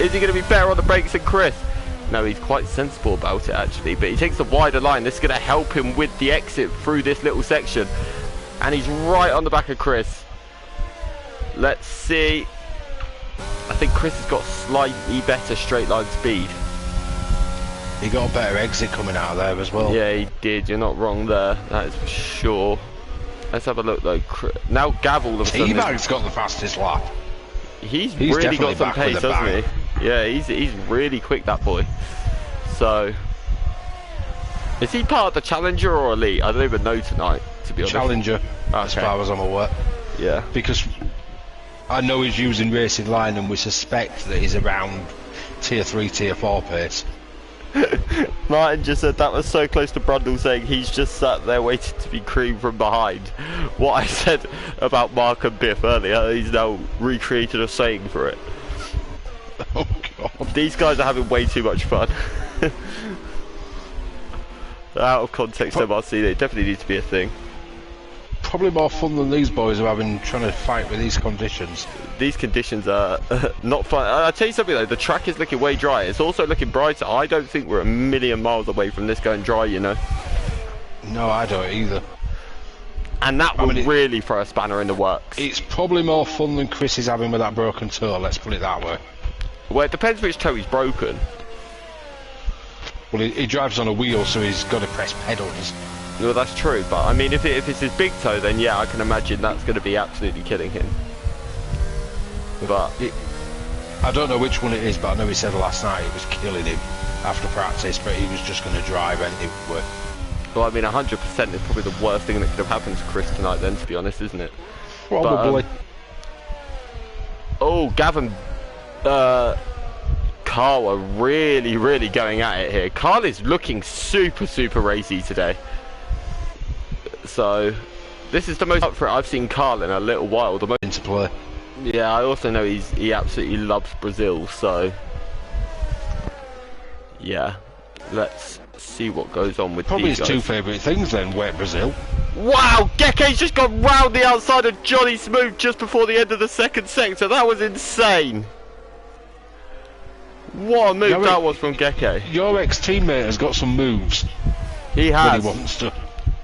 Is he going to be better on the brakes than Chris? No, he's quite sensible about it actually, but he takes the wider line. This is going to help him with the exit through this little section. And he's right on the back of Chris. Let's see. I think Chris has got slightly better straight line speed. He got a better exit coming out of there as well. Yeah, he did. You're not wrong there. That is for sure. Let's have a look though. Now Gav all of a sudden... T-Bag's got the fastest lap. He's really got some pace, hasn't he? Yeah, he's really quick, that boy. So, is he part of the Challenger or Elite? I don't even know tonight, to be honest. Challenger, as far as I'm aware. Yeah. Because I know he's using Racing Line and we suspect that he's around Tier 3, Tier 4 pace. Martin just said that was so close to Brundle saying he's just sat there waiting to be creamed from behind. What I said about Mark and Biff earlier, he's now recreated a saying for it. Oh god. These guys are having way too much fun. Out of context MRC, they definitely need to be a thing. Probably more fun than these boys are having trying to fight with these conditions. These conditions are not fun. I'll tell you something though, the track is looking way dry. It's also looking brighter. I don't think we're a million miles away from this going dry, you know. No, I don't either. And that would really throw a spanner in the works. It's probably more fun than Chris is having with that broken toe, let's put it that way. Well, it depends which toe he's broken. Well, he drives on a wheel, so he's got to press pedals. Well, that's true, but I mean, if it's his big toe, then yeah, I can imagine that's going to be absolutely killing him. But I don't know which one it is, but I know he said last night it was killing him after practice, but he was just going to drive anyway. Well, I mean, 100% is probably the worst thing that could have happened to Chris tonight then, to be honest, isn't it? Probably. But, oh, Gavin... Carl are really going at it here. Carl is looking super racy today. So, this is the most up for it I've seen Carl in a little while. The most into play. Yeah, I also know he absolutely loves Brazil, so... Yeah, let's see what goes on with probably these his guys. two favourite things then, wet Brazil. Wow, Geke's just gone round the outside of Johnny Smooth just before the end of the second sector. That was insane. What a move that was from Geke. Your ex-teammate has got some moves. He has. When he wants to.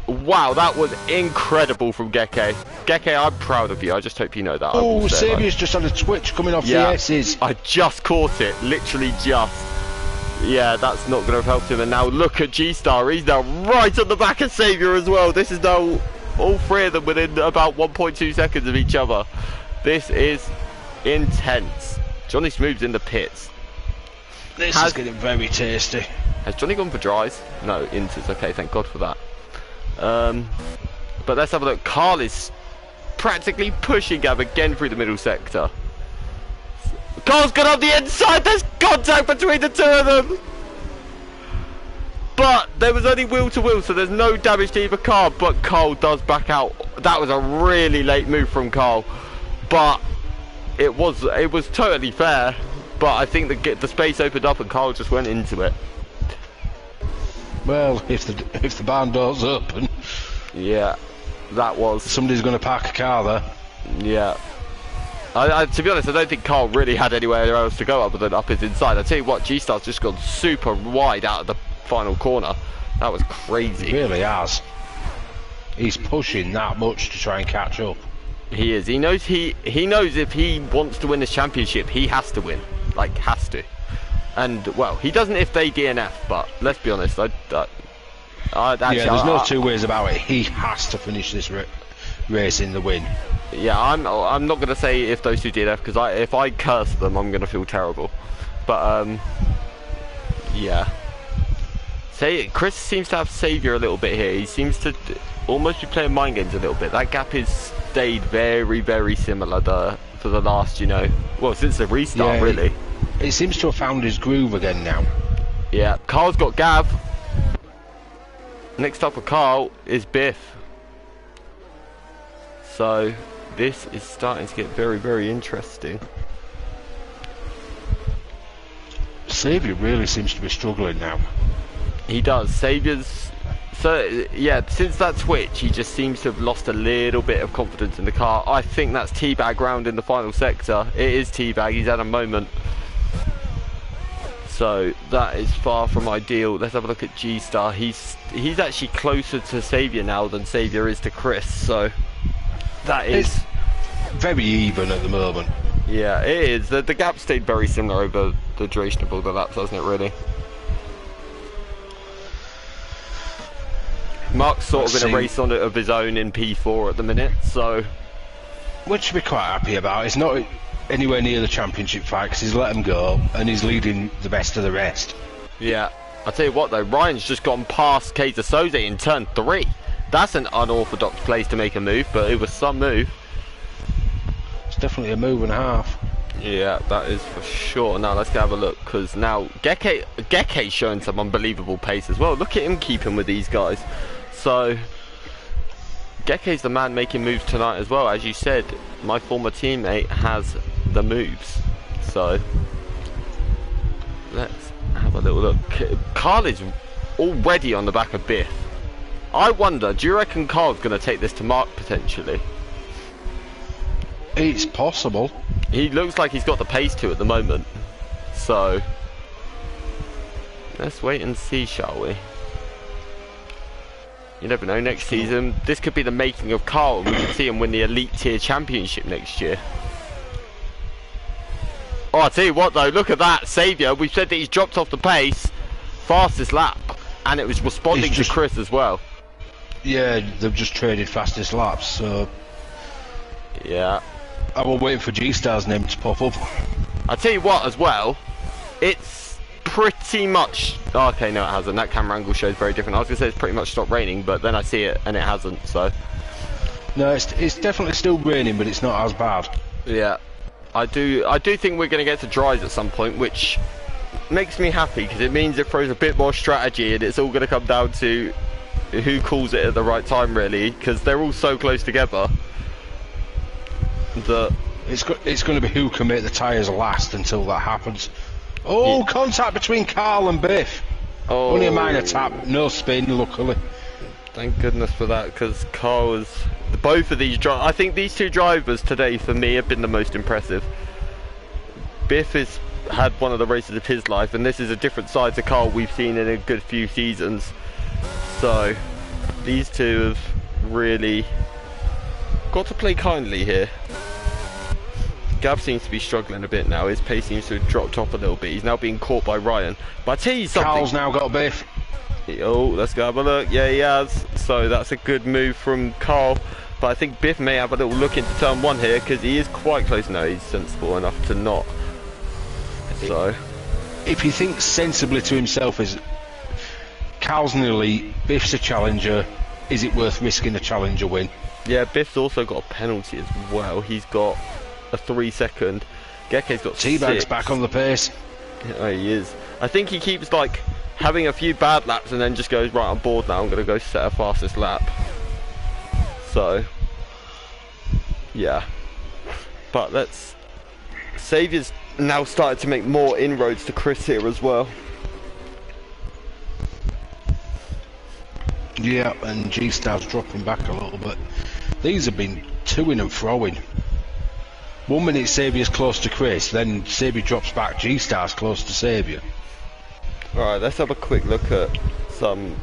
Wow, that was incredible from Geke. Geke, I'm proud of you. I just hope you know that. Oh, Saviour's just had a twitch coming off the S's. I just caught it, literally just. Yeah, that's not going to have helped him. And now look at G-Star. He's now right on the back of Saviour as well. This is now all three of them within about 1.2 seconds of each other. This is intense. Johnny Smooth's in the pits. This is getting very tasty. Has Johnny gone for dries? No, inters. Okay, thank God for that. But let's have a look. Carl is practically pushing Gav again through the middle sector. Carl's got on the inside. There's contact between the two of them. But there was only wheel to wheel, so there's no damage to either car. But Carl does back out. That was a really late move from Carl. But it was totally fair. But I think the space opened up and Carl just went into it. Well, if the barn door's open, yeah, that was. Somebody's going to park a car there. Yeah. To be honest, I don't think Carl really had anywhere else to go other than up his inside. I tell you what, G-Star's just gone super wide out of the final corner. That was crazy. He really has. He's pushing that much to try and catch up. He is. He knows if he wants to win this championship, he has to win. Like, has to. And, well, he doesn't if they DNF, but let's be honest, actually, there's no two ways about it. He has to finish this race in the win. Yeah, I'm not going to say if those two DNF, because if I curse them, I'm going to feel terrible. But, Yeah. Chris seems to have Saviour a little bit here. He seems to almost be playing mind games a little bit. That gap has stayed very, very similar for the last, you know, well, since the restart, yeah, really. It seems to have found his groove again now. Yeah, Carl's got Gav. Next up for Carl is Biff. So this is starting to get very, very interesting. Saviour really seems to be struggling now. He does. Saviour's... So, yeah, since that switch, he just seems to have lost a little bit of confidence in the car. I think that's teabag round in the final sector. It is teabag. He's had a moment. So, that is far from ideal. Let's have a look at G-Star. He's actually closer to Saviour now than Saviour is to Chris. So, that is... It's very even at the moment. Yeah, it is. The gap stayed very similar over the duration of all the laps, hasn't it, really? Mark's sort of in a race on it of his own in P4 at the minute, so... Which we're quite happy about. It's not anywhere near the championship fight because he's let him go and he's leading the best of the rest. Yeah. I'll tell you what though, Ryan's just gone past Kaiser Soze in turn 3. That's an unorthodox place to make a move, but it was some move. It's definitely a move and a half. Yeah, that is for sure. Now let's go have a look, because now Geke's showing some unbelievable pace as well. Look at him keeping with these guys. So Geke's the man making moves tonight as well. As you said, my former teammate has the moves. So let's have a little look. Carl is already on the back of Biff. I wonder, do you reckon Carl's going to take this to Mark potentially? It's possible. He looks like he's got the pace to at the moment. So let's wait and see, shall we? You never know, next season this could be the making of Carl. We could see him win the Elite Tier Championship next year. Oh, I'll tell you what though, look at that, Saviour. We've said that he's dropped off the pace. Fastest lap. And it was responding to Chris as well. Yeah, they've just traded fastest laps, so... Yeah. I will wait for G-Star's name to pop up. I'll tell you what as well, it's pretty much... Oh, okay, no it hasn't. That camera angle shows very different. I was going to say it's pretty much stopped raining, but then I see it and it hasn't, so... No, it's definitely still raining, but it's not as bad. Yeah. I do think we're going to get to dries at some point, which makes me happy, because it means it throws a bit more strategy, and it's all going to come down to who calls it at the right time, really, because they're all so close together. It's going to be who can make the tyres last until that happens. Oh, yeah. Contact between Carl and Biff. Oh. Only a minor tap, no spin, luckily. Thank goodness for that, because Carl was... Both of these drivers... I think these two drivers today, for me, have been the most impressive. Biff has had one of the races of his life, and this is a different side to Carl we've seen in a good few seasons. So, these two have really got to play kindly here. Gav seems to be struggling a bit now. His pace seems to have dropped off a little bit. He's now being caught by Ryan. But I tell you something. Carl's now got a Biff. Oh, let's go have a look. Yeah, he has. So that's a good move from Carl. But I think Biff may have a little look into turn 1 here, because he is quite close. No, he's sensible enough to not. So, if he thinks sensibly to himself, is Carl's an elite, Biff's a challenger, is it worth risking a challenger win? Yeah, Biff's also got a penalty as well. He's got a 3-second. Geke's got Teabag's back on the pace. Yeah, he is. I think he keeps like having a few bad laps and then just goes, right, I'm bored now, I'm going to go set a fastest lap. So, yeah. But let's... Saviour's now started to make more inroads to Chris here as well. Yeah, and G-Star's dropping back a little bit. These have been toing and froing. 1 minute Saviour's close to Chris, then Saviour drops back, G-Star's close to Saviour. Alright, let's have a quick look at some...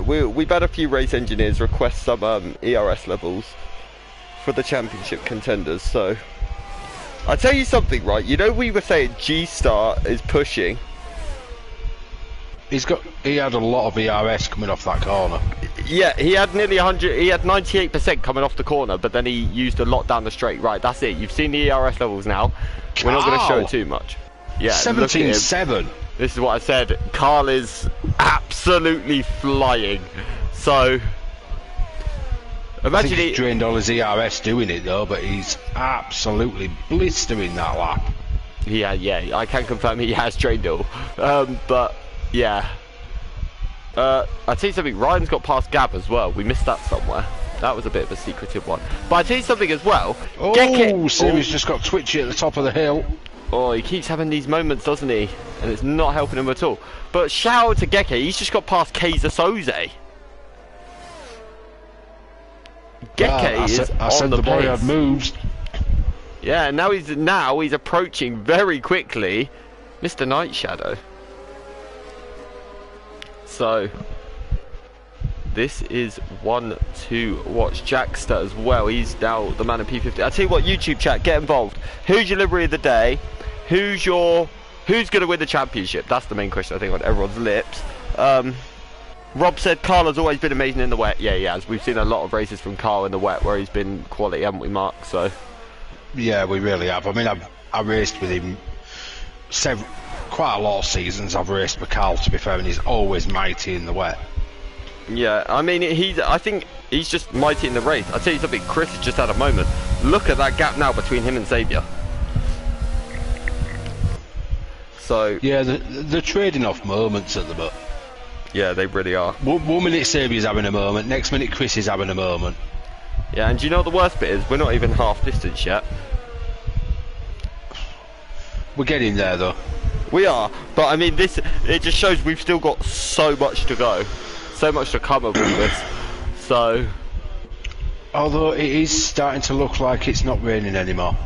we've had a few race engineers request some ERS levels for the championship contenders, so... I'll tell you something, right? You know we were saying G-Star is pushing. He had a lot of ERS coming off that corner. Yeah, he had nearly 100, he had 98% coming off the corner, but then he used a lot down the straight. Right, that's it. You've seen the ERS levels now. We're not going to show it too much. Yeah, 17.7. This is what I said. Carl is absolutely flying. So imagine he's drained all his ERS doing it though, but he's absolutely blistering that lap. Yeah, I can confirm he has drained all. But yeah. I tell you something, Ryan's got past Gab as well. We missed that somewhere. That was a bit of a secretive one. But I tell you something as well. Oh, Siri's just got twitchy at the top of the hill. Oh, he keeps having these moments, doesn't he? And it's not helping him at all. But shout out to Geke, he's just got past Kaiser Soze. Geke is on the boy had moves. Yeah, now he's approaching very quickly Mr. Night Shadow. So this is one to watch. Jackster as well. He's now the man in P50. I tell you what, YouTube chat, get involved. Who's your livery of the day? Who's going to win the championship? That's the main question I think on everyone's lips. Rob said Carl has always been amazing in the wet. Yeah, he has. We've seen a lot of races from Carl in the wet where he's been quality, haven't we, Mark? So yeah, we really have. I mean, I raced with him quite a lot of seasons. I've raced with Carl, to be fair, and he's always mighty in the wet. Yeah, I mean, I think he's just mighty in the race. I'll tell you something, Chris has just had a moment. Look at that gap now between him and Xavier. So yeah, they're trading off moments at the moment. Yeah, they really are. One minute Xavier's having a moment, next minute Chris is having a moment. Yeah, and do you know what the worst bit is? We're not even half distance yet. We're getting there though. We are, but I mean, it just shows we've still got so much to go, so much to come of all this. So, although it is starting to look like it's not raining anymore.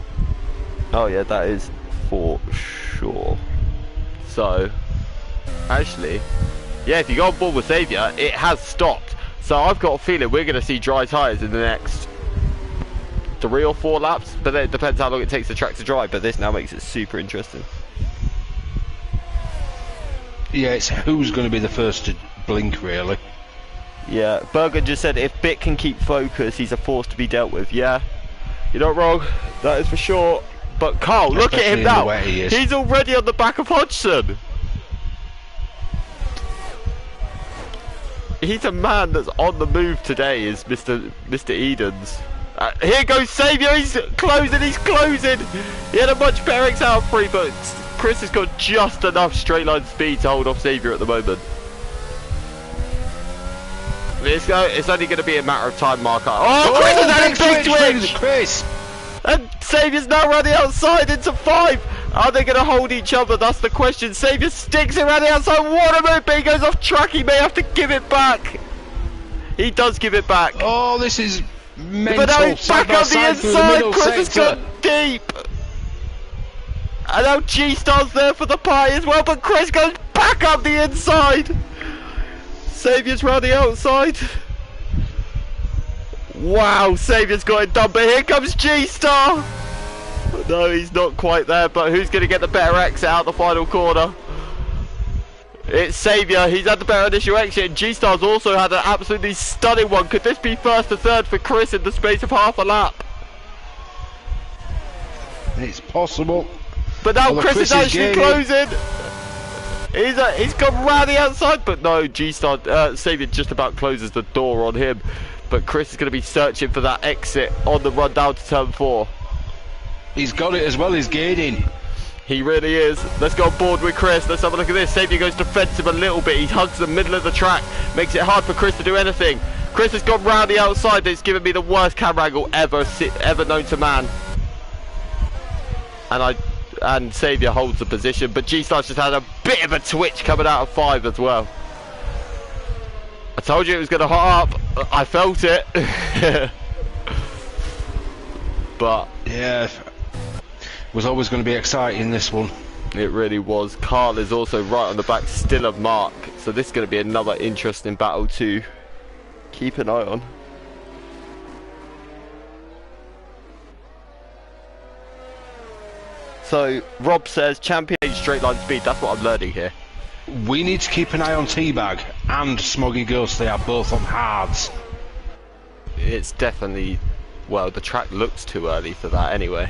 Oh yeah, that is for sure. So, actually, yeah, if you go on board with Xavier, it has stopped. So I've got a feeling we're going to see dry tyres in the next 3 or 4 laps, but then it depends how long it takes the track to dry. But this now makes it super interesting. Yeah, it's who's going to be the first to blink, really. Yeah, Bergen just said if Bit can keep focus, he's a force to be dealt with. Yeah, you're not wrong, that is for sure. But Carl, look at him now. He's already on the back of Hodgson. He's a man that's on the move today, is Mr. Edens. Here goes Xavier, he's closing. He had a much better X out free, but Chris has got just enough straight line speed to hold off Xavier at the moment. It's only going to be a matter of time, Mark. Oh, Chris has had a big switch! Chris! And Xavier's now around the outside into 5. Are they going to hold each other? That's the question. Xavier sticks it around the outside. What a move, but he goes off track. He may have to give it back. He does give it back. Oh, this is mental. But now he's back on the inside. Chris has gone deep. And now G-Star's there for the pie as well, but Chris goes back up the inside. Xavier's round the outside. Wow, Xavier's got it done, but here comes G-Star. No, he's not quite there, but who's going to get the better exit out the final corner? It's Xavier. He's had the better initial exit, and G-Star's also had an absolutely stunning one. Could this be first to third for Chris in the space of half a lap? It's possible. But now Chris is actually closing. He's gone round the outside, but no, G-Star, Xavier just about closes the door on him. But Chris is going to be searching for that exit on the run down to turn 4. He's got it as well, he's gaining. He really is. Let's go on board with Chris. Let's have a look at this. Xavier goes defensive a little bit. He hugs the middle of the track. Makes it hard for Chris to do anything. Chris has gone round the outside. It's given me the worst camera angle ever known to man. And Xavier holds the position. But G-Star's just had a bit of a twitch coming out of 5 as well. I told you it was going to hot up. I felt it. But yeah, it was always going to be exciting, this one. It really was. Carl is also right on the back, still of Mark. So this is going to be another interesting battle to keep an eye on. So Rob says champion straight line speed. That's what I'm learning here. We need to keep an eye on Teabag and Smoggy Ghost. They are both on hards. It's definitely, well, the track looks too early for that anyway.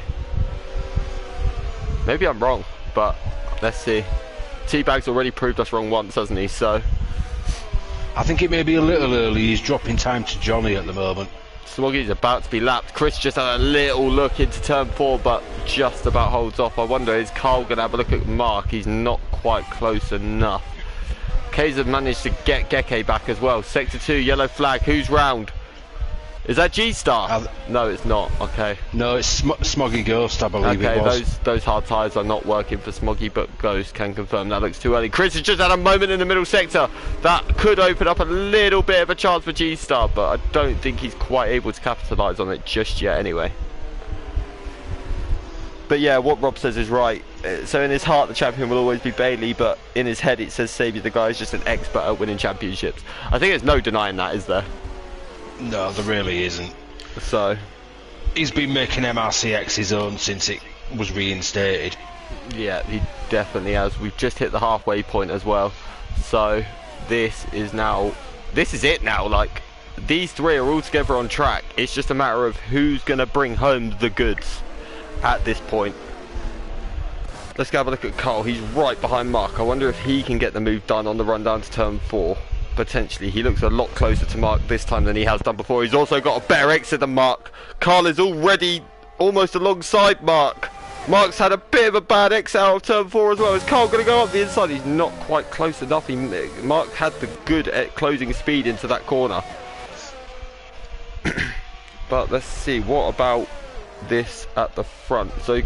Maybe I'm wrong, but let's see. Teabag's already proved us wrong once, hasn't he? So I think it may be a little early. He's dropping time to Johnny at the moment. Smoggy's about to be lapped. Chris just had a little look into turn 4, but just about holds off. I wonder, is Carl going to have a look at Mark? He's not quite close enough. Kaiser managed to get Geke back as well. Sector 2, yellow flag. Who's round? Is that G-Star? No, it's not. Okay. No, it's Smoggy Ghost, I believe it was. Okay, those hard tyres are not working for Smoggy, but Ghost can confirm that looks too early. Chris has just had a moment in the middle sector. That could open up a little bit of a chance for G-Star, but I don't think he's quite able to capitalise on it just yet anyway. But yeah, what Rob says is right. So in his heart, the champion will always be Bailey, but in his head, it says Xavier, the guy, is just an expert at winning championships. I think there's no denying that, is there? No, there really isn't. So he's been making MRC-X his own since it was reinstated. Yeah, he definitely has. We've just hit the halfway point as well. So this is it now. Like, these three are all together on track. It's just a matter of who's going to bring home the goods at this point. Let's go have a look at Carl. He's right behind Mark. I wonder if he can get the move done on the run down to turn 4. Potentially. He looks a lot closer to Mark this time than he has done before. He's also got a better exit than Mark. Carl is already almost alongside Mark. Mark's had a bit of a bad exit out of turn 4 as well. Is Carl going to go up the inside? He's not quite close enough. Mark had the good at closing speed into that corner. But let's see. What about this at the front? So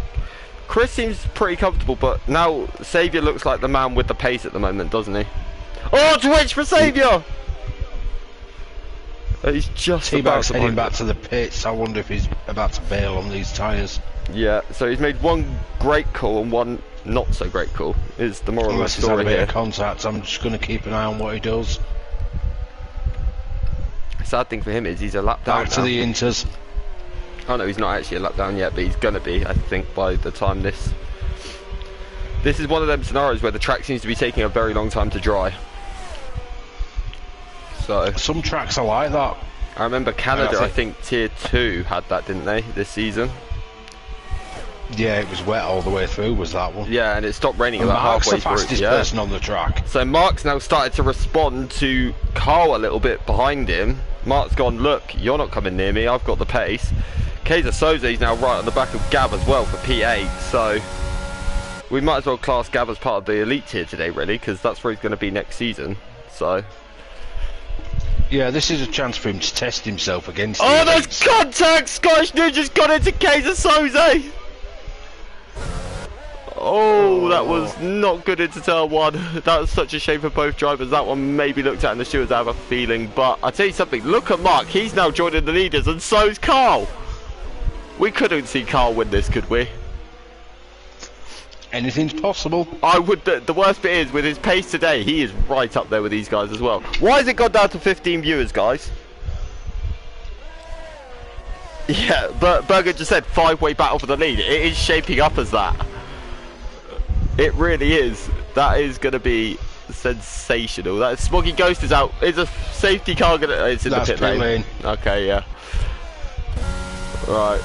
Chris seems pretty comfortable, but now Xavier looks like the man with the pace at the moment, doesn't he? Oh, twitch for Xavier! He's just about to heading back to the pits. I wonder if he's about to bail on these tyres. Yeah, so he's made one great call and one not so great call. Is the moral of the story here. Unless he's had a bit of contact, I'm just going to keep an eye on what he does. The sad thing for him is he's a lap down. Back to the Inters. Oh no, he's not actually a lap down yet, but he's going to be, I think, by the time this is one of them scenarios where the track seems to be taking a very long time to dry. So some tracks are like that. I remember Canada, I think Tier 2 had that, didn't they, this season? Yeah, it was wet all the way through, was that one? Yeah, and it stopped raining about halfway through. Mark's the fastest person on the track. So Mark's now started to respond to Carl a little bit behind him. Mark's gone, look, you're not coming near me, I've got the pace. Kaiser Soze is now right on the back of Gav as well for P8, so we might as well class Gav as part of the elite tier today, really, because that's where he's going to be next season. So yeah, this is a chance for him to test himself against. Oh, those contacts! Scottish Ninja's got into Kaiser Soze. Oh, that was not good into turn 1. That was such a shame for both drivers. That one maybe looked at in the stewards, I have a feeling. But I'll tell you something, look at Mark. He's now joining the leaders, and so's Carl. We couldn't see Carl win this, could we? Anything's possible. I would. The worst bit is, with his pace today, he is right up there with these guys as well. Why has it gone down to 15 viewers, guys? Yeah, but Berger just said 5-way battle for the lead. It is shaping up as that. It really is. That is going to be sensational. That Smoggy Ghost is out. Is a safety car going to... It's in the pit lane. Okay, yeah. Right.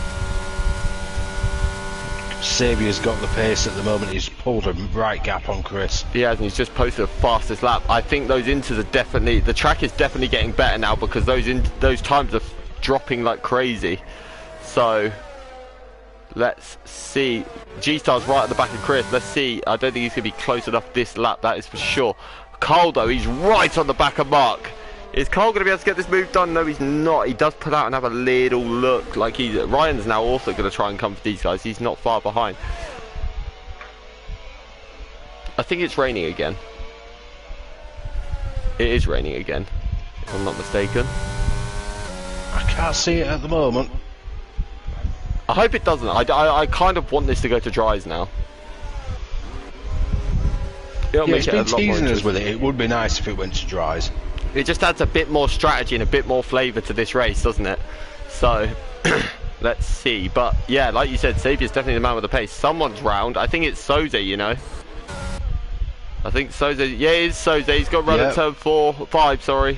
Xavier's got the pace at the moment. He's pulled a right gap on Chris. He has, and he's just posted a fastest lap. I think those inters are definitely... The track is definitely getting better now because those times are dropping like crazy. So let's see. G-Star's right at the back of Chris. Let's see. I don't think he's going to be close enough this lap, that is for sure. Carl, though, he's right on the back of Mark. Is Carl going to be able to get this move done? No, he's not. He does pull out and have a little look. Like Ryan's now also going to try and come for these guys. He's not far behind. I think it's raining again. It is raining again, if I'm not mistaken. I can't see it at the moment. I hope it doesn't. I kind of want this to go to dries now. Yeah, it's been teasing us with it. It would be nice if it went to dries. It just adds a bit more strategy and a bit more flavour to this race, doesn't it? So, let's see. But, yeah, like you said, Xavier's definitely the man with the pace. Someone's round. I think it's Soze, you know. I think Soze... Yeah, it is Soze. He's got run at turn 5, sorry.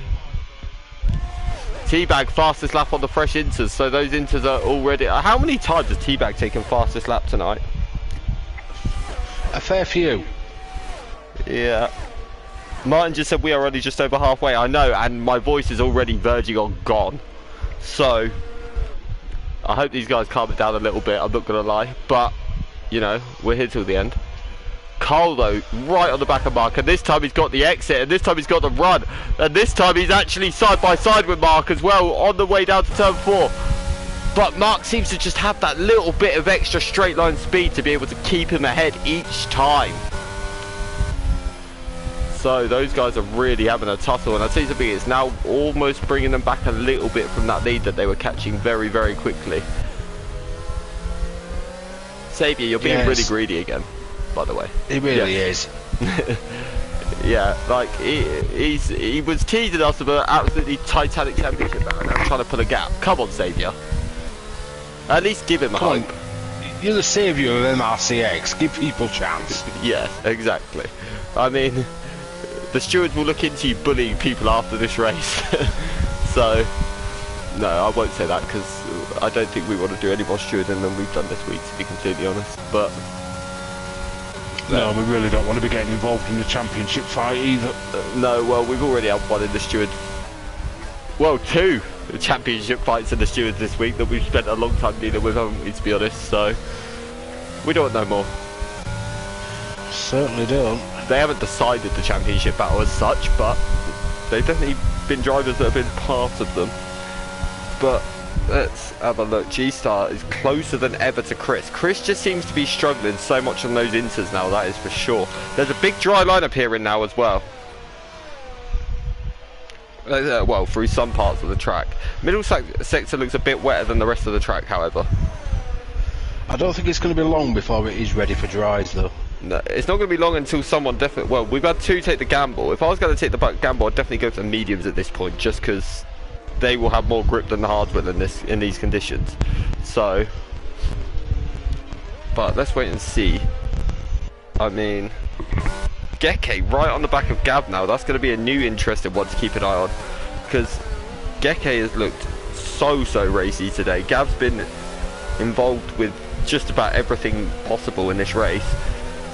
Teabag, fastest lap on the fresh inters. So those inters are already... How many times has Teabag taken fastest lap tonight? A fair few. Yeah. Martin just said we are already just over halfway. I know, and my voice is already verging on gone. So, I hope these guys calm it down a little bit, I'm not going to lie. But, you know, we're here till the end. Carl, though, right on the back of Mark, and this time he's got the exit, and this time he's got the run, and this time he's actually side by side with Mark as well, on the way down to turn 4. But Mark seems to just have that little bit of extra straight line speed to be able to keep him ahead each time. So those guys are really having a tussle, and I tell you something, it's now almost bringing them back a little bit from that lead that they were catching very, very quickly. Xavier, you're being really greedy again, by the way. He really is. Yeah, like he was teasing us with an absolutely titanic championship battle, and now trying to pull a gap. Come on, Xavier. At least give him a hope. You're the saviour of MRC-X. Give people a chance. Yeah, exactly. I mean, the stewards will look into you bullying people after this race. So, no, I won't say that because I don't think we want to do any more stewarding than we've done this week, to be completely honest. But no, we really don't want to be getting involved in the championship fight either. No, well, we've already had one in the steward. Well, 2 championship fights in the stewards this week that we've spent a long time dealing with, haven't we, to be honest? So, we don't know more. Certainly don't. They haven't decided the championship battle as such, but they've definitely been drivers that have been part of them. But let's have a look. G-Star is closer than ever to Chris. Chris just seems to be struggling so much on those inters now, that is for sure. There's a big dry line appearing now as well. Well, through some parts of the track. Middle sector looks a bit wetter than the rest of the track, however. I don't think it's going to be long before it is ready for dries, though. No, it's not going to be long until someone definitely... Well, we've had 2 take the gamble. If I was going to take the gamble, I'd definitely go for the mediums at this point, just because they will have more grip than the hards will in these conditions. So, but let's wait and see. I mean, Geke right on the back of Gav now. That's going to be a new interesting one to keep an eye on, because Geke has looked so racy today. Gav's been involved with just about everything possible in this race.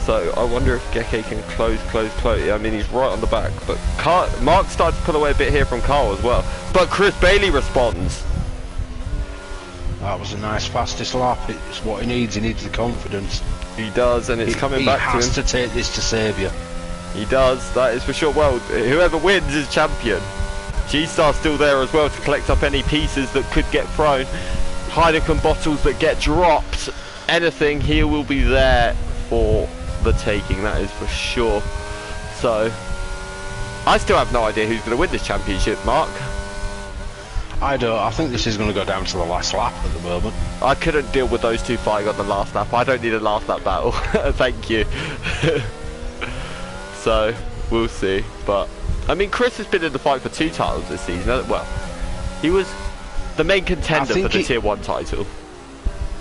So I wonder if Geke can close. I mean, he's right on the back, but Mark started to pull away a bit here from Carl as well. But Chris Bailey responds. That was a nice fastest lap. It's what he needs. He needs the confidence. He does, and it's coming back to him. He has to take this to Saviour. He does, that is for sure. Well, whoever wins is champion. G-Star's still there as well to collect up any pieces that could get thrown. Heineken bottles that get dropped. Anything, he will be there for the taking, that is for sure. So, I still have no idea who's going to win this championship, Mark. I don't. I think this is going to go down to the last lap at the moment. I couldn't deal with those 2 fighting on the last lap. I don't need a last lap battle. Thank you. So, we'll see. But, I mean, Chris has been in the fight for 2 titles this season. Well, he was the main contender for the Tier 1 title.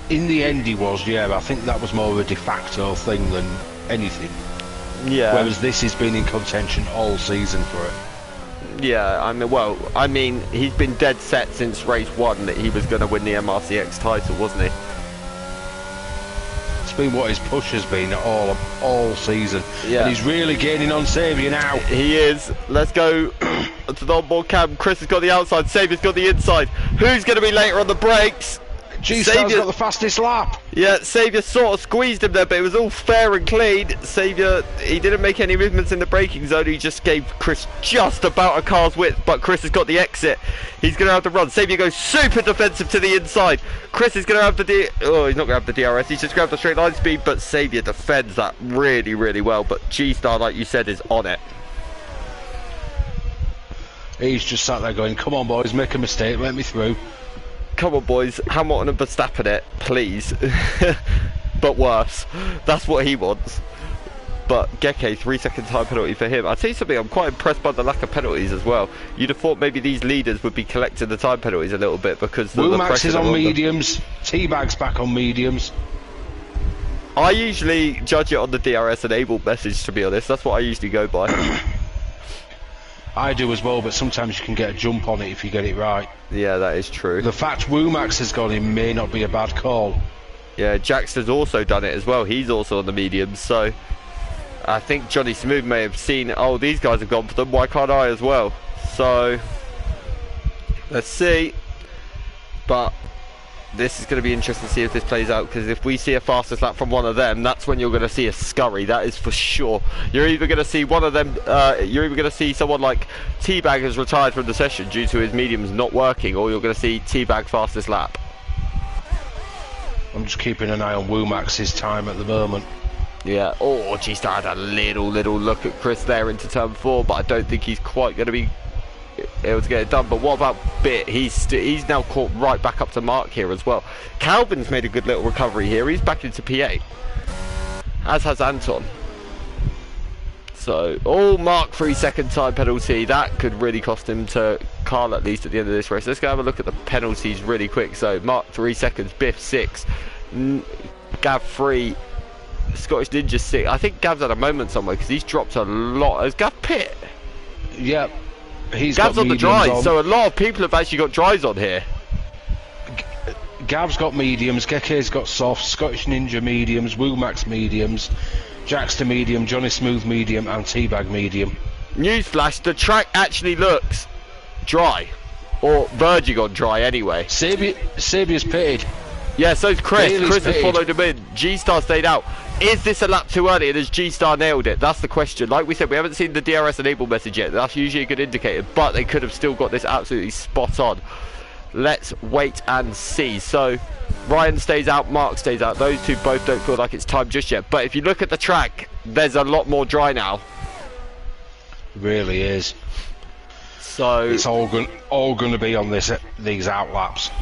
In the end he was, yeah, but I think that was more of a de facto thing than anything. Yeah. Whereas this has been in contention all season for it. Yeah, I mean, he's been dead set since race 1 that he was going to win the MRC-X title, wasn't he? It's been what his push has been all season. Yeah. And he's really gaining on Saviour now. He is. Let's go to the onboard cam. Chris has got the outside, Saviour's got the inside. Who's going to be later on the brakes? G-Star's got the fastest lap. Yeah, Saviour sort of squeezed him there, but it was all fair and clean. Saviour, he didn't make any movements in the braking zone. He just gave Chris just about a car's width, but Chris has got the exit. He's going to have to run. Saviour goes super defensive to the inside. Chris is going to have the oh, he's not going to have the DRS. He's just going to have the straight line speed, but Saviour defends that really well. But G-Star, like you said, is on it. He's just sat there going, come on, boys, make a mistake, let me through. Come on, boys, Hamilton and Verstappen it, please. But worse. That's what he wants. But Geke, 3-second time penalty for him. I'll tell you something, I'm quite impressed by the lack of penalties as well. You'd have thought maybe these leaders would be collecting the time penalties a little bit because the Max is on mediums, T-Bag's back on mediums. I usually judge it on the DRS enabled message, to be honest. That's what I usually go by. I do as well, but sometimes you can get a jump on it if you get it right. Yeah, that is true. The fact Womax has gone in may not be a bad call. Yeah, Jaxter's also done it as well. He's also on the mediums, so I think Johnny Smooth may have seen, oh, these guys have gone for them, why can't I as well? So, let's see. But this is going to be interesting to see if this plays out, because if we see a fastest lap from one of them, that's when you're going to see a scurry, that is for sure. You're either going to see one of them, you're either going to see someone like T-Bag has retired from the session due to his mediums not working, or you're going to see T-Bag fastest lap. I'm just keeping an eye on Womax's time at the moment. Yeah, oh, G-Star had a little look at Chris there into turn 4, but I don't think he's quite going to be able to get it done. But what about Bit? He's now caught right back up to Mark here as well. Calvin's made a good little recovery here. He's back into P8, as has Anton. So, oh, Mark 3-second time penalty. That could really cost him to Carl at least at the end of this race. Let's go have a look at the penalties really quick. So, Mark 3 seconds, Biff 6, Gav 3, Scottish Ninja 6. I think Gav's had a moment somewhere because he's dropped a lot. Has Gav pit? Yep. Gav's on the dries, so a lot of people have actually got dries on here. Gav's got mediums, Geke's got soft, Scottish Ninja mediums, Woomax mediums, Jackster medium, Johnny Smooth medium, and T-Bag medium. Newsflash, the track actually looks dry, or verging on dry anyway. Sabia's pitted. Yeah, so's Chris. Bailey's Chris has pitted. followed him in. G-Star stayed out. Is this a lap too early and has G-Star nailed it? That's the question. Like we said, we haven't seen the DRS enable message yet. That's usually a good indicator, but they could have still got this absolutely spot on. Let's wait and see. So, Ryan stays out, Mark stays out. Those two both don't feel like it's time just yet. But if you look at the track, there's a lot more dry now. Really is. So it's all going to be on these out laps.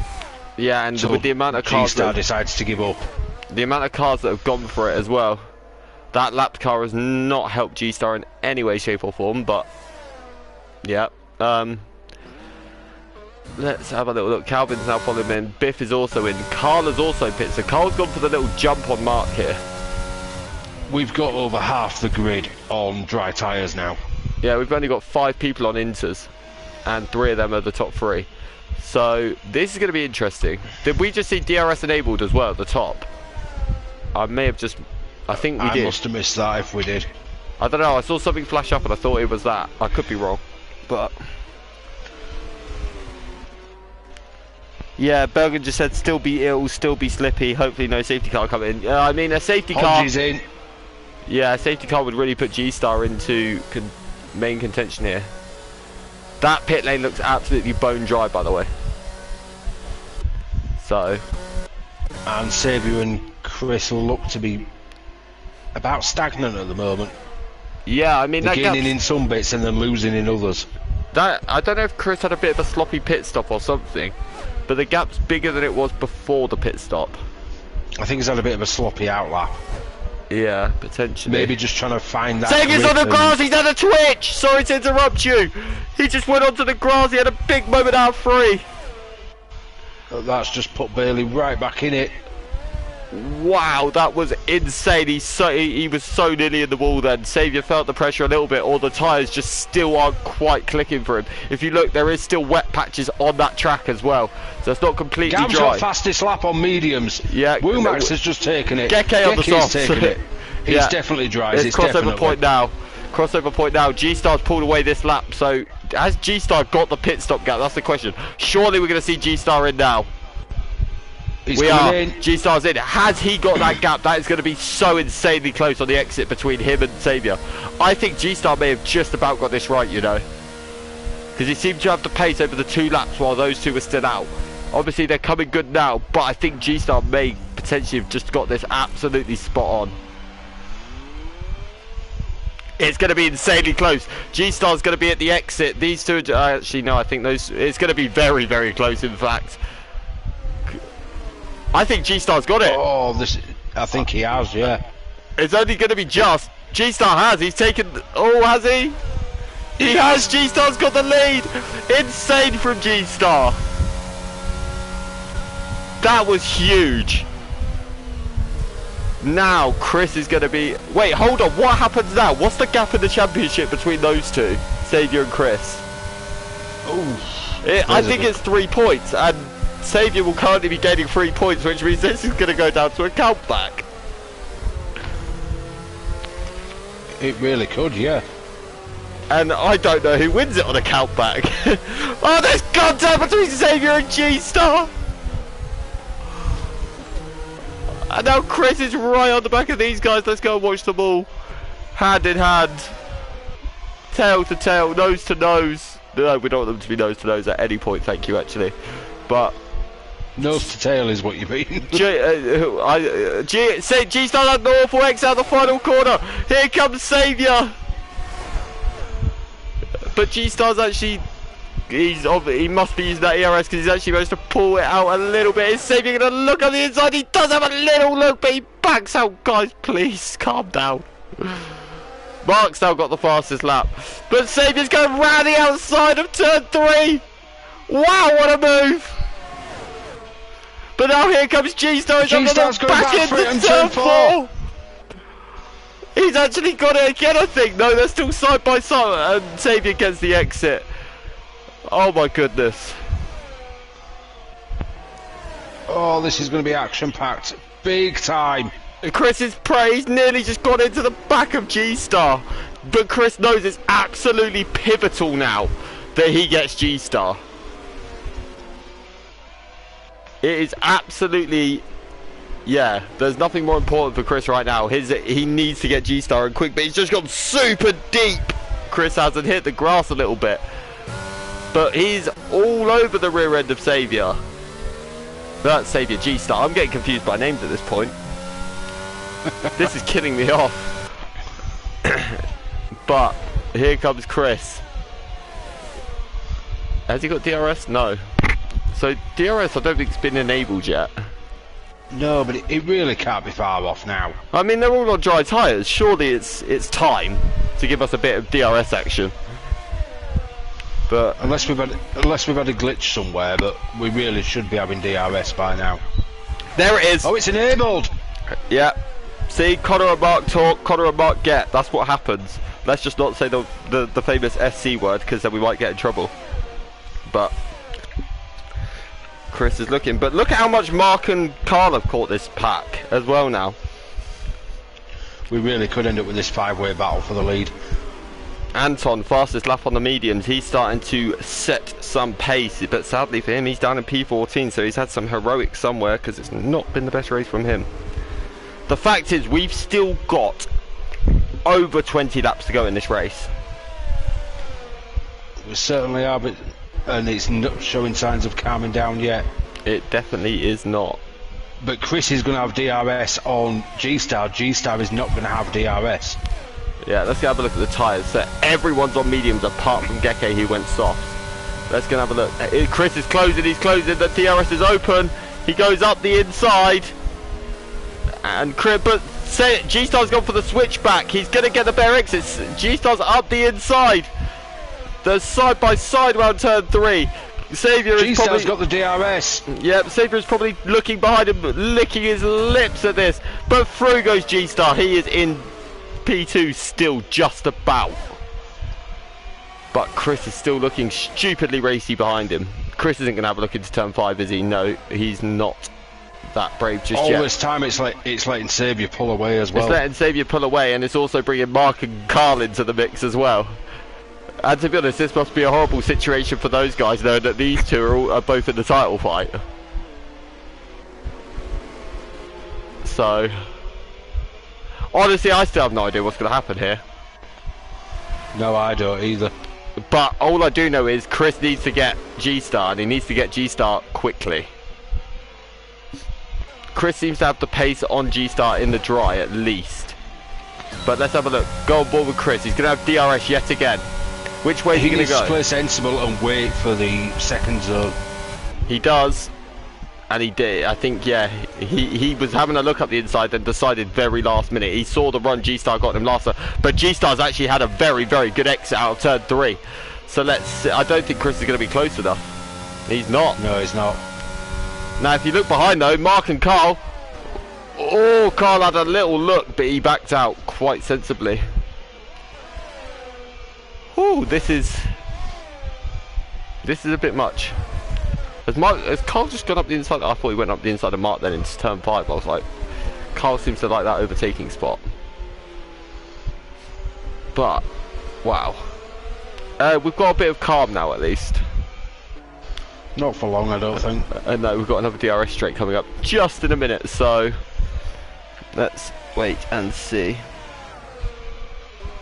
Yeah, and so with the amount of cars G-Star decides to give up. The amount of cars that have gone for it as well. That lapped car has not helped G-Star in any way, shape or form, but yeah. Let's have a little look. Calvin's now following him in. Biff is also in. Carl has also pit. So Carl's gone for the little jump on Mark here. We've got over half the grid on dry tyres now. Yeah, we've only got 5 people on inters, and 3 of them are the top 3. So this is going to be interesting. Did we just see DRS enabled as well at the top? I may have just... I think we did. I must have missed that if we did. I don't know. I saw something flash up and I thought it was that. I could be wrong, but... Yeah, Bergen just said still be ill, still be slippy, hopefully no safety car coming in. I mean, a safety car... Hodges in. Yeah, a safety car would really put G-Star into main contention here. That pit lane looks absolutely bone dry, by the way. So... And Sabia and Chris look to be about stagnant at the moment. Yeah, I mean... They're gaining in some bits and then losing in others. I don't know if Chris had a bit of a sloppy pit stop or something, but the gap's bigger than it was before the pit stop. I think he's had a bit of a sloppy outlap. Yeah, potentially. Maybe just trying to find that. Sagan's on the grass, he's had a twitch! Sorry to interrupt you. He just went onto the grass, he had a big moment out free. That's just put Bailey right back in it. Wow, that was insane. He was so nearly in the wall then. Saviour felt the pressure a little bit, or the tyres just still aren't quite clicking for him. If you look, there is still wet patches on that track as well, so it's not completely Gav's dry. got fastest lap on mediums. Yeah, Woomax has just taken it. Geke on the soft. Taken it. He's Yeah. definitely dry. It's crossover point now. Crossover point now. G-Star's pulled away this lap, so has G-Star got the pit stop gap? That's the question. Surely we're going to see G-Star in now. We are. G-Star's in. Has he got that gap? That is going to be so insanely close on the exit between him and Saviour. I think G-Star may have just about got this right, you know. Because he seemed to have the pace over the 2 laps while those 2 were still out. Obviously they're coming good now, but I think G-Star may potentially have just got this absolutely spot on. It's going to be insanely close. G-Star's going to be at the exit. These 2 are, actually no, I think those, it's going to be very, very close in fact. I think G-Star's got it. Oh, I think he has, yeah. It's only going to be just. G-Star has. He's taken... Oh, has he? He has. G-Star's got the lead. Insane from G-Star. That was huge. Now, Chris is going to be... Wait, hold on. What happens now? What's the gap in the championship between those 2? Saviour and Chris. Oh. I think it's 3 points. And... Saviour will currently be gaining 3 points, which means this is going to go down to a countback. It really could, yeah. And I don't know who wins it on a countback. Oh, there's contact between Xavier and G-Star. And now Chris is right on the back of these guys. Let's go and watch them all. Hand in hand. Tail to tail. Nose to nose. No, we don't want them to be nose to nose at any point, thank you, actually. But... nose to tail is what you mean. G-Star had an awful X out the final corner. Here comes Xavier. But G-Star's actually... he must be using that ERS because he's actually managed to pull it out a little bit. Is Xavier going to look on the inside? He does have a little look, but he backs out. Guys, please, calm down. Mark's now got the fastest lap. But Xavier's going round the outside of turn 3. Wow, what a move. But now here comes G-Star. G-Star's going back into turn 4. He's actually got it again, I think. No, they're still side by side. And Xavier gets the exit. Oh my goodness. Oh, this is going to be action-packed. Big time. Chris is praised, nearly just got into the back of G-Star. But Chris knows it's absolutely pivotal now that he gets G-Star. It is absolutely... yeah, there's nothing more important for Chris right now. He needs to get G-Star and quick, but he's just gone super deep. Chris hasn't hit the grass a little bit. But he's all over the rear end of Xavier. That's Xavier G-Star. I'm getting confused by names at this point. This is killing me off. But here comes Chris. Has he got DRS? No. So DRS I don't think it's been enabled yet. No, but it really can't be far off now. I mean, they're all on dry tyres. Surely it's time to give us a bit of DRS action. But unless we've had a glitch somewhere, but we really should be having DRS by now. There it is. Oh, it's enabled. Yeah. See, Connor and Mark talk, Connor and Mark get. That's what happens. Let's just not say the famous SC word, because then we might get in trouble. But Chris is looking. But look at how much Mark and Carl have caught this pack as well now. We really could end up with this 5-way battle for the lead. Anton, fastest lap on the mediums. He's starting to set some pace, but sadly for him, he's down in P14, so he's had some heroics somewhere because it's not been the best race from him. The fact is, we've still got over 20 laps to go in this race. We certainly are, but and it's not showing signs of calming down yet. It definitely is not. But Chris is going to have DRS on G-Star. G-Star is not going to have DRS. Yeah, let's go have a look at the tyres. So everyone's on mediums apart from Geke, who went soft. Let's go have a look. Chris is closing, he's closing. The DRS is open. He goes up the inside. And but G-Star's gone for the switchback. He's going to get the better exits. G-Star's up the inside. They're side by side around turn 3. Xavier is G-Star's got the DRS. Yep, Xavier is probably looking behind him, licking his lips at this. But through goes G-Star. He is in P2 still, just about. But Chris is still looking stupidly racy behind him. Chris isn't going to have a look into turn 5, is he? No, he's not that brave just yet. All this time it's letting Xavier pull away as well. It's letting Xavier pull away, and it's also bringing Mark and Carl into the mix as well. And to be honest, this must be a horrible situation for those guys, knowing that these two are both in the title fight. So, honestly, I still have no idea what's going to happen here. No, I don't either. But all I do know is Chris needs to get G-Star, and he needs to get G-Star quickly. Chris seems to have the pace on G-Star in the dry, at least. But let's have a look. Go on board with Chris. He's going to have DRS yet again. Which way is he going to go? He needs to play sensible and wait for the second zone. He does. And he did. I think, yeah, he was having a look up the inside, then decided very last minute. He saw the run G-Star got him last time. But G-Star's actually had a very, very good exit out of turn 3. So let's see. I don't think Chris is going to be close enough. He's not. No, he's not. Now, if you look behind, though, Mark and Carl. Oh, Carl had a little look, but he backed out quite sensibly. Oh, this is a bit much. Has Carl just gone up the inside? I thought he went up the inside of Mark then into turn 5. I was like, Carl seems to like that overtaking spot. But, wow. We've got a bit of calm now, at least. Not for long, I don't think. No, we've got another DRS straight coming up just in a minute, so let's wait and see.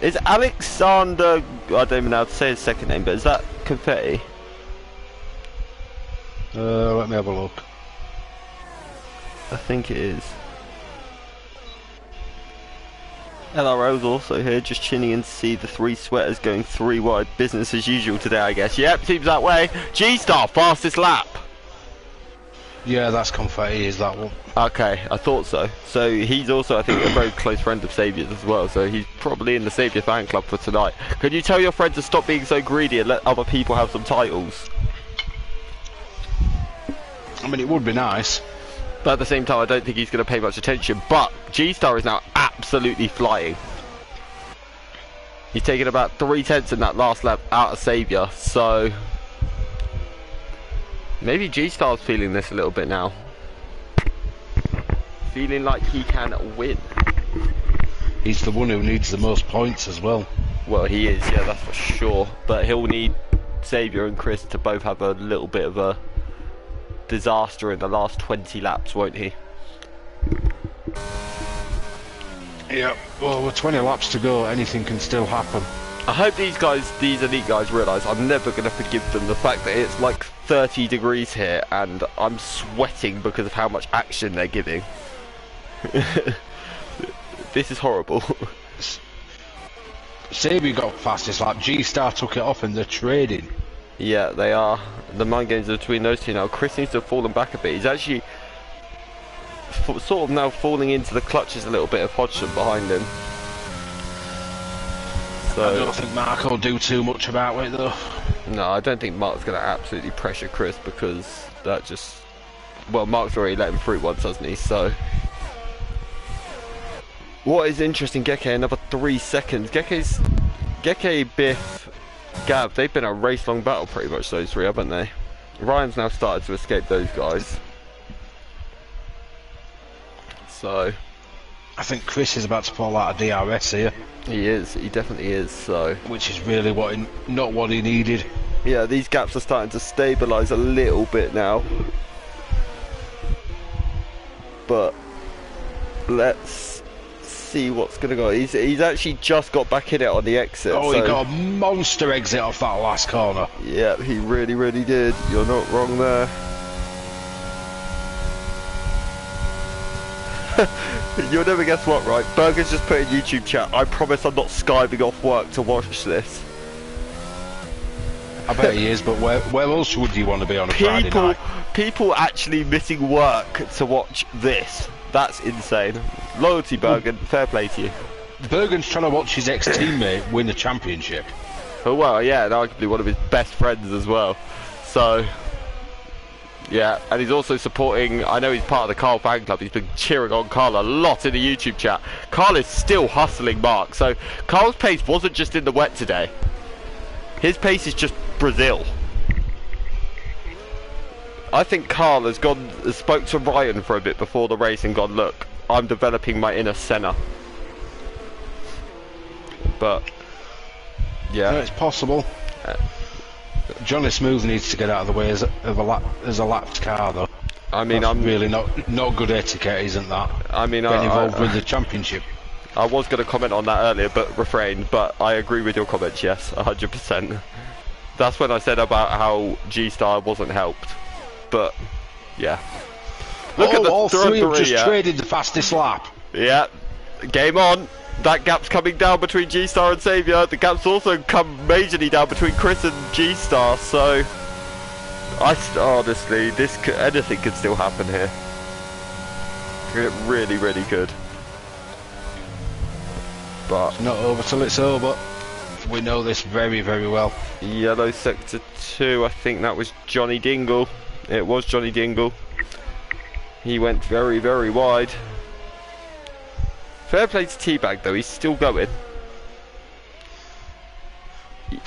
Is Alexander, I don't even know how to say his second name, but is that Confetti? Let me have a look. I think it is. LRO's also here, just chinning in to see the three sweaters going 3 wide. Business as usual today, I guess. Yep, seems that way. G-Star, fastest lap. Yeah, that's Confetti, is that one? Okay, I thought so. So he's also, I think, a very close friend of Saviour's as well. So he's probably in the Saviour fan club for tonight. Can you tell your friend to stop being so greedy and let other people have some titles? I mean, it would be nice. But at the same time, I don't think he's going to pay much attention. But G-Star is now absolutely flying. He's taken about 3/10 in that last lap out of Saviour. So maybe G-Star's feeling this a little bit now. Feeling like he can win. He's the one who needs the most points as well. Well, he is, yeah, that's for sure. But he'll need Saviour and Chris to both have a little bit of a disaster in the last 20 laps, won't he? Yeah, well, with 20 laps to go, anything can still happen. I hope these guys, these elite guys, realise I'm never going to forgive them the fact that it's like 30 degrees here and I'm sweating because of how much action they're giving. This is horrible. Saviour got fastest lap, G-Star took it off and they're trading. Yeah, they are. The mind games are between those two now. Chris seems to have fallen back a bit. He's actually sort of now falling into the clutches a little bit of Hodgson behind him. So, I don't think Mark will do too much about it though. No, I don't think Mark's going to absolutely pressure Chris because that just... Well, Mark's already let him through once, hasn't he? So... What is interesting, Geke, another 3 seconds. Geke, Biff, Gav, they've been a race-long battle pretty much, those three, haven't they? Ryan's now started to escape those guys. So... I think Chris is about to pull out a DRS here. He is, he definitely is, so... Which is really not what he needed. Yeah, these gaps are starting to stabilise a little bit now. But... let's see what's going to go. He's actually just got back in it on the exit. Oh, so... he got a monster exit off that last corner. Yeah, he really, really did. You're not wrong there. You'll never guess what, right? Burger's just put in YouTube chat, I promise I'm not skiving off work to watch this. I bet he is, but where else would you want to be on a Friday night? People actually missing work to watch this. That's insane. Loyalty, Bergen. Fair play to you. Bergen's trying to watch his ex-teammate win the championship. Oh well, yeah, and arguably one of his best friends as well. So... yeah, and he's also supporting, I know he's part of the Carl fan club, he's been cheering on Carl a lot in the YouTube chat. Carl is still hustling Mark, so Carl's pace wasn't just in the wet today. His pace is just Brazil. I think Carl has spoke to Ryan for a bit before the race and gone, look, I'm developing my inner Senna. But, yeah. No, it's possible. Johnny Smooth needs to get out of the way as a lapped car, though. I mean, that's really not good etiquette, isn't that? I mean, getting involved with the championship. I was going to comment on that earlier, but refrained. But I agree with your comments. Yes, 100%. That's when I said about how G-Star wasn't helped. But yeah, look at the all three have just traded the fastest lap. Yeah, game on. That gap's coming down between G-Star and Saviour. The gap's also come majorly down between Chris and G-Star. So, honestly, anything could still happen here. It really, really could. But it's not over till it's over. We know this very, very well. Yellow sector 2. I think that was Johnny Dingle. It was Johnny Dingle. He went very, very wide. Fair play to Teabag though, he's still going.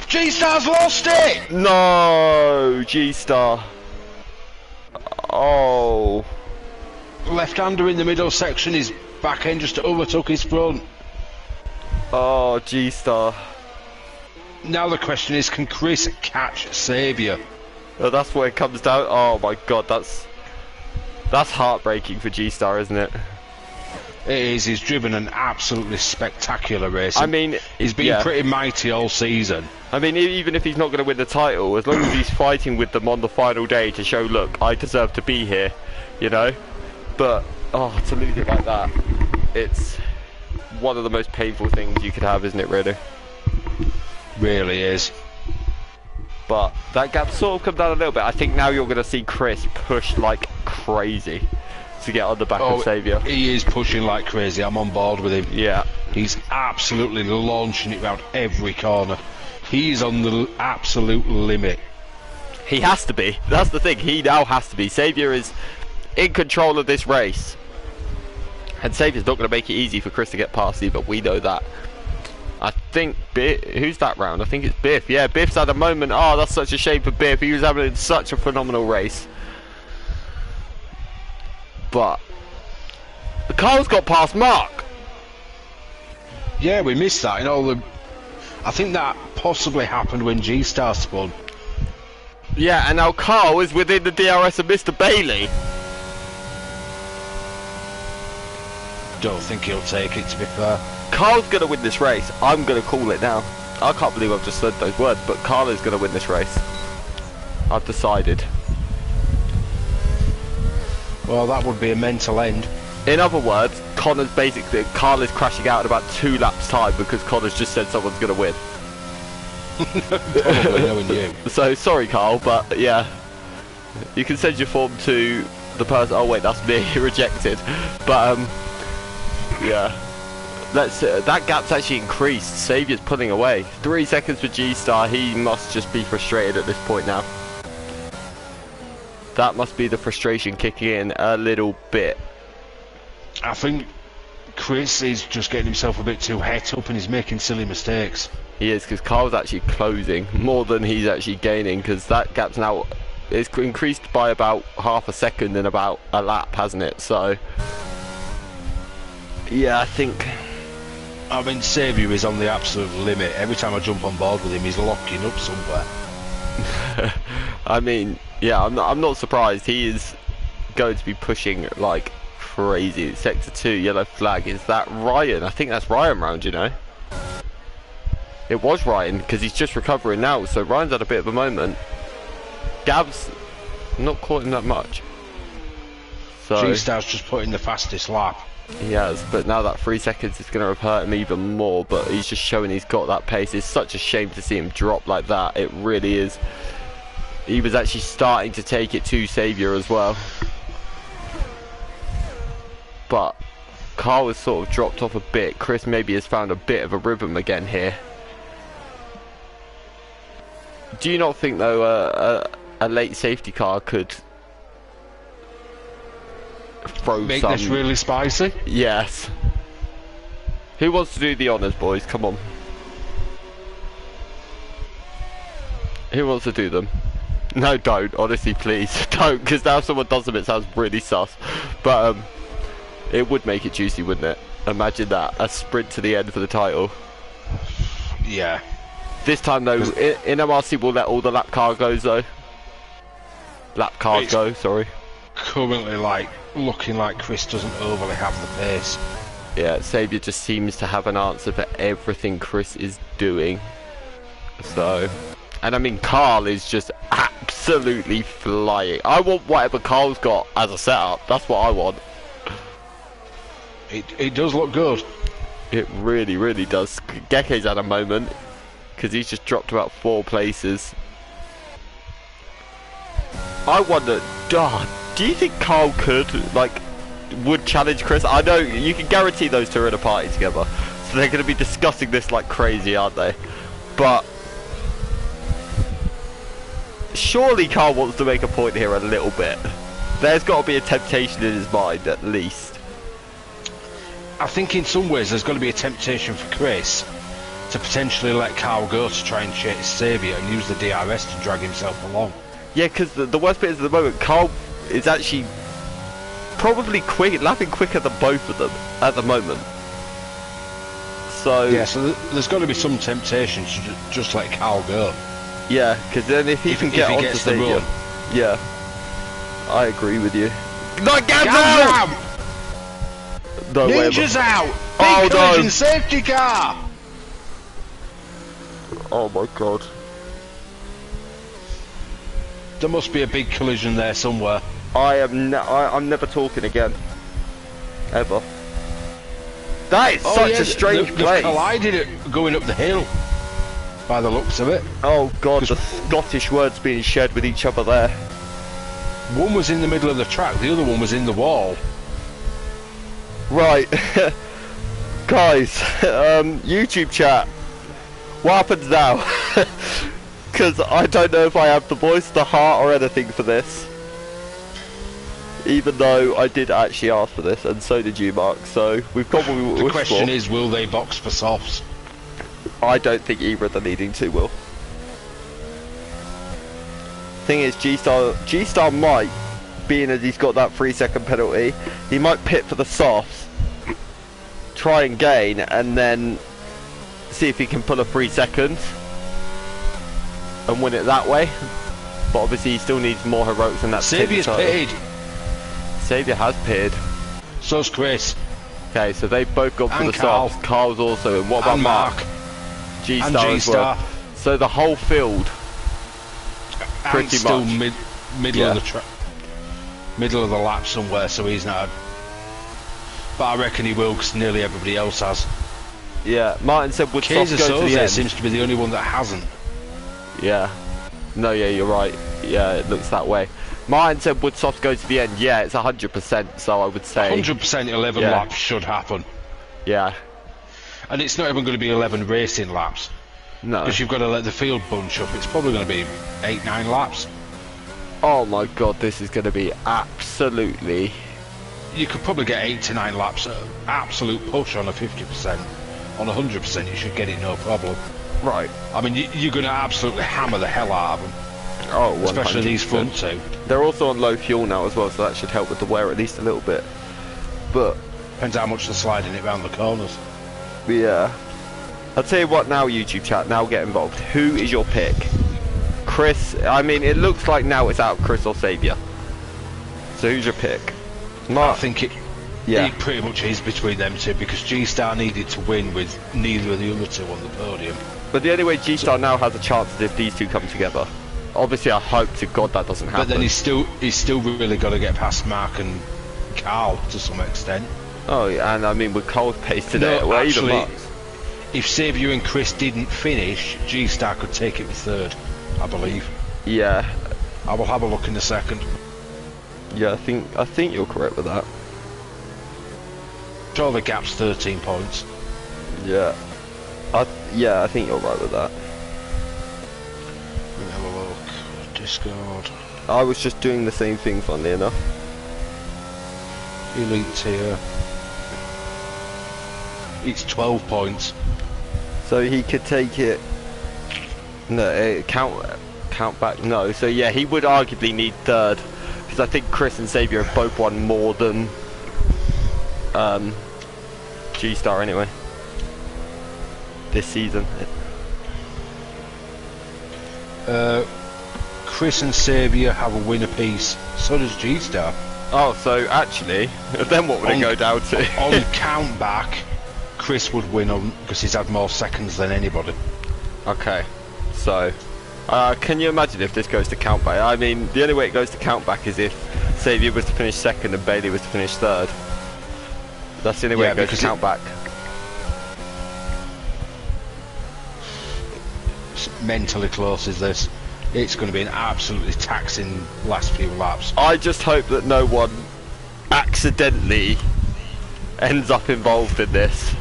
G-Star's lost it! No, G-Star. Oh. Left-hander in the middle section, his back end just overtook his front. Oh, G-Star. Now the question is, can Chris catch Saviour? Oh, that's where it comes down. Oh my God, that's heartbreaking for G-Star, isn't it? It is. He's driven an absolutely spectacular race. I mean, he's been pretty mighty all season. I mean, even if he's not going to win the title, as long as he's fighting with them on the final day to show, look, I deserve to be here, you know? But, oh, to lose it like that, it's one of the most painful things you could have, isn't it, really? Really is. But that gap sort of come down a little bit. I think now you're going to see Chris push like crazy to get on the back of Saviour. He is pushing like crazy. I'm on board with him. Yeah. He's absolutely launching it round every corner. He's on the absolute limit. He has to be. That's the thing. He now has to be. Saviour is in control of this race. And Saviour's not going to make it easy for Chris to get past either. We know that. I think who's that round? I think it's Biff. Yeah, Biff's had a moment. Oh, that's such a shame for Biff. He was having such a phenomenal race. But Carl's got past Mark. Yeah, we missed that in all the. I think that possibly happened when G-Star spun. Yeah, and now Carl is within the DRS of Mr. Bailey. Don't think he'll take it, to be fair. Carl's going to win this race. I'm going to call it now. I can't believe I've just said those words, but Carl is going to win this race. I've decided. Well, that would be a mental end. In other words, Carl is crashing out in about 2 laps time because Connor's just said someone's going to win. Probably knowing you. So, sorry Carl, but yeah. You can send your form to the person. Oh wait, that's me. Rejected. But, yeah. That gap's actually increased. Saviour's pulling away. 3 seconds for G-Star. He must just be frustrated at this point now. That must be the frustration kicking in a little bit. I think Chris is just getting himself a bit too het up and he's making silly mistakes. He is, because Carl's actually closing more than he's actually gaining, because that gap's now it's increased by about half a second in about a lap, hasn't it? So yeah, I think. I mean, Saviour is on the absolute limit. Every time I jump on board with him, he's locking up somewhere. I mean, yeah, I'm not surprised. He is going to be pushing like crazy. Sector 2, yellow flag. Is that Ryan? I think that's Ryan round, you know. It was Ryan, because he's just recovering now, so Ryan's had a bit of a moment. Gab's not caught him that much. So G-Star's just put in the fastest lap. He has, but now that 3 seconds is going to hurt him even more, but he's just showing he's got that pace. It's such a shame to see him drop like that. It really is. He was actually starting to take it to Saviour as well. But Carl has sort of dropped off a bit. Chris maybe has found a bit of a rhythm again here. Do you not think, though, a late safety car could make this really spicy? Yes. Who wants to do the honours, boys? Come on. Who wants to do them? No, don't. Honestly, please. Don't, because now if someone does them, it sounds really sus. But, it would make it juicy, wouldn't it? Imagine that. A sprint to the end for the title. Yeah. This time, though, in MRC, we'll let all the lap cars go, though. Lap cars go, sorry. Currently, like, looking like Chris doesn't overly have the pace. Yeah, Saviour just seems to have an answer for everything Chris is doing. So, and I mean, Carl is just absolutely flying. I want whatever Carl's got as a setup. That's what I want. It does look good. It really, really does. Geke's had a moment, because he's just dropped about 4 places. I wonder, do you think Carl would challenge Chris? I know, you can guarantee those two are in a party together. So they're going to be discussing this like crazy, aren't they? But surely Carl wants to make a point here a little bit. There's got to be a temptation in his mind, at least. I think in some ways there's going to be a temptation for Chris to potentially let Carl go to try and chase Saviour and use the DRS to drag himself along. Yeah, because the worst bit is at the moment, Carl is actually probably lapping quicker than both of them at the moment. So yeah, so there's got to be some temptation to just let Carl go. Yeah, because then if he can get onto the stadium, yeah, I agree with you. No, Gav's out! No, Ninja's out! Big collision safety car! Oh my god. There must be a big collision there somewhere. I'm never talking again. Ever. That is such a strange place. They've collided it going up the hill, by the looks of it. Oh god, the Scottish words being shared with each other there. One was in the middle of the track, the other one was in the wall. Right. Guys, YouTube chat. What happens now? Because I don't know if I have the voice, the heart or anything for this. Even though I did actually ask for this, and so did you, Mark, so we've got what we wished for. The question is, will they box for softs? I don't think either of the leading two will. Thing is, G-Star might, being as he's got that 3-second penalty, he might pit for the softs, try and gain, and then see if he can pull a 3 seconds and win it that way. But obviously he still needs more heroics than that. Saviour's pitted. Saviour has pitted. So's Chris. Okay, so they've both got for the Carl. softs. Carl's also in. What about Mark? G-Star as well. So the whole field pretty still much middle of the track, middle of the lap somewhere, so he's not. But I reckon he will, because nearly everybody else has. Yeah, Martin said would soft go to the end. Seems to be the only one that hasn't. Yeah. No, yeah, you're right. Yeah, it looks that way. Martin said would soft go to the end. Yeah, it's 100%, so I would say 100% 11 laps should happen. Yeah. And it's not even going to be 11 racing laps. No. Because you've got to let the field bunch up. It's probably going to be 8-9 laps. Oh my god, this is going to be absolutely... You could probably get 8 to 9 laps at absolute push on a 50%. On 100% you should get it no problem. Right. I mean, you're going to absolutely hammer the hell out of them. Oh, 100%. Especially these front two. They're also on low fuel now as well, so that should help with the wear at least a little bit. But... depends how much they're sliding it round the corners. Yeah. I'll tell you what now, YouTube chat, now get involved. Who is your pick? Chris, I mean, it looks like now it's out Chris or Saviour. So who's your pick? Mark? I think it pretty much is between them two, because G-Star needed to win with neither of the other two on the podium. But the only way G-Star now has a chance is if these two come together. Obviously, I hope to God that doesn't happen. But then he's still really got to get past Mark and Carl to some extent. Oh, yeah, and I mean, with Carl's pace today, no, actually, Mark. If Saviour and Chris didn't finish, G-Star could take it with third, I believe. Yeah. I will have a look in a second. Yeah, I think you're correct with that. Sure, the gap's 13 points. Yeah. I think you're right with that. Let me have a look. Discord. I was just doing the same thing, funnily enough. Elite tier. It's 12 points. So he could take it. No, count back. No. So yeah, he would arguably need third, because I think Chris and Saviour have both won more than G-Star anyway this season. Chris and Saviour have a win apiece. So does G-Star. Oh, so actually, then what would it go down to? On count back, Chris would win on because he's had more seconds than anybody. Okay, so can you imagine if this goes to count back? I mean, the only way it goes to count back is if Saviour was to finish second and Bailey was to finish third. That's the only way it goes to count back. Mentally close is this. It's going to be an absolutely taxing last few laps. I just hope that no one accidentally ends up involved in this.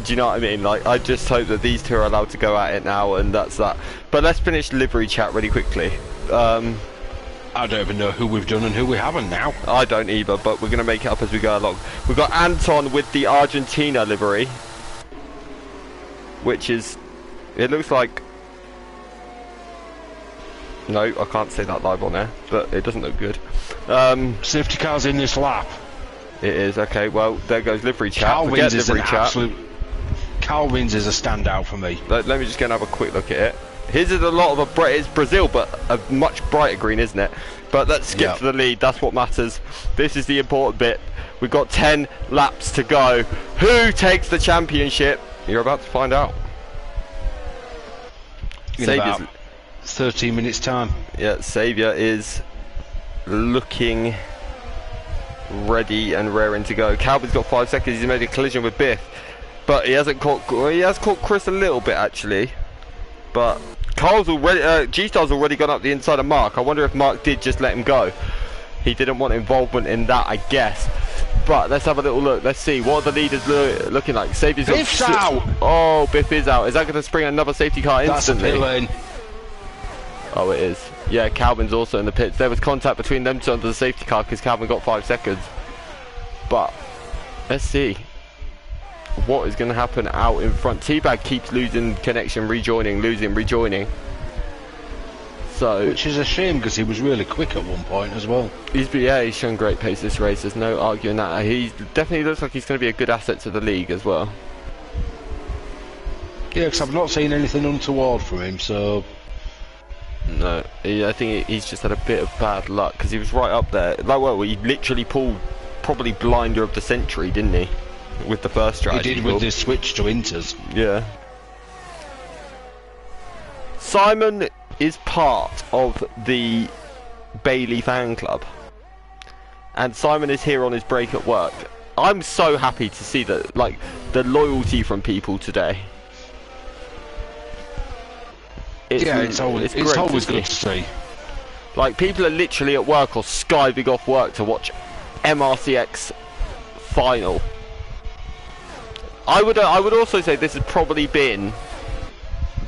Do you know what I mean? Like, I just hope that these two are allowed to go at it now, and that's that. But let's finish livery chat really quickly. I don't even know who we've done and who we haven't now. I don't either, but we're going to make it up as we go along. We've got Anton with the Argentina livery, which is, it looks like, no, I can't say that live on air, but it doesn't look good. Safety car's in this lap. It is, okay, well, there goes livery chat. Carl Wins is livery chat. Carl Wins is a standout for me. Let me just go and have a quick look at it. His is a lot of it's Brazil, but a much brighter green, isn't it? But let's skip to the lead. That's what matters. This is the important bit. We've got 10 laps to go. Who takes the championship? You're about to find out. In about 13 minutes time. Yeah, Saviour is looking ready and raring to go. Calvin's got 5 seconds. He's made a collision with Biff, but he hasn't caught. He has caught Chris a little bit actually, but Carl's already. G-Star's already gone up the inside of Mark. I wonder if Mark did just let him go. He didn't want involvement in that, I guess. But let's have a little look. Let's see what are the leaders looking like. Saviour's Biff's out. Oh, Biff is out. Is that going to spring another safety car instantly? That's a pit lane. Oh, it is. Yeah, Calvin's also in the pits. There was contact between them two under the safety car because Calvin got 5 seconds. But let's see what is going to happen out in front. T-Bag keeps losing connection, rejoining. So, which is a shame because he was really quick at one point as well. He's shown great pace this race. There's no arguing that. He definitely looks like he's going to be a good asset to the league as well. Yeah, because I've not seen anything untoward from him, so... No, I think he's just had a bit of bad luck because he was right up there. Like, well, he literally pulled probably blinder of the century, didn't he? With the first strategy. He did with this switch to Inters. Yeah. Simon is part of the Bailey fan club, and Simon is here on his break at work. I'm so happy to see that, like, the loyalty from people today. It's always good to see. Like, people are literally at work or skiving off work to watch MRC-X final. I would also say this has probably been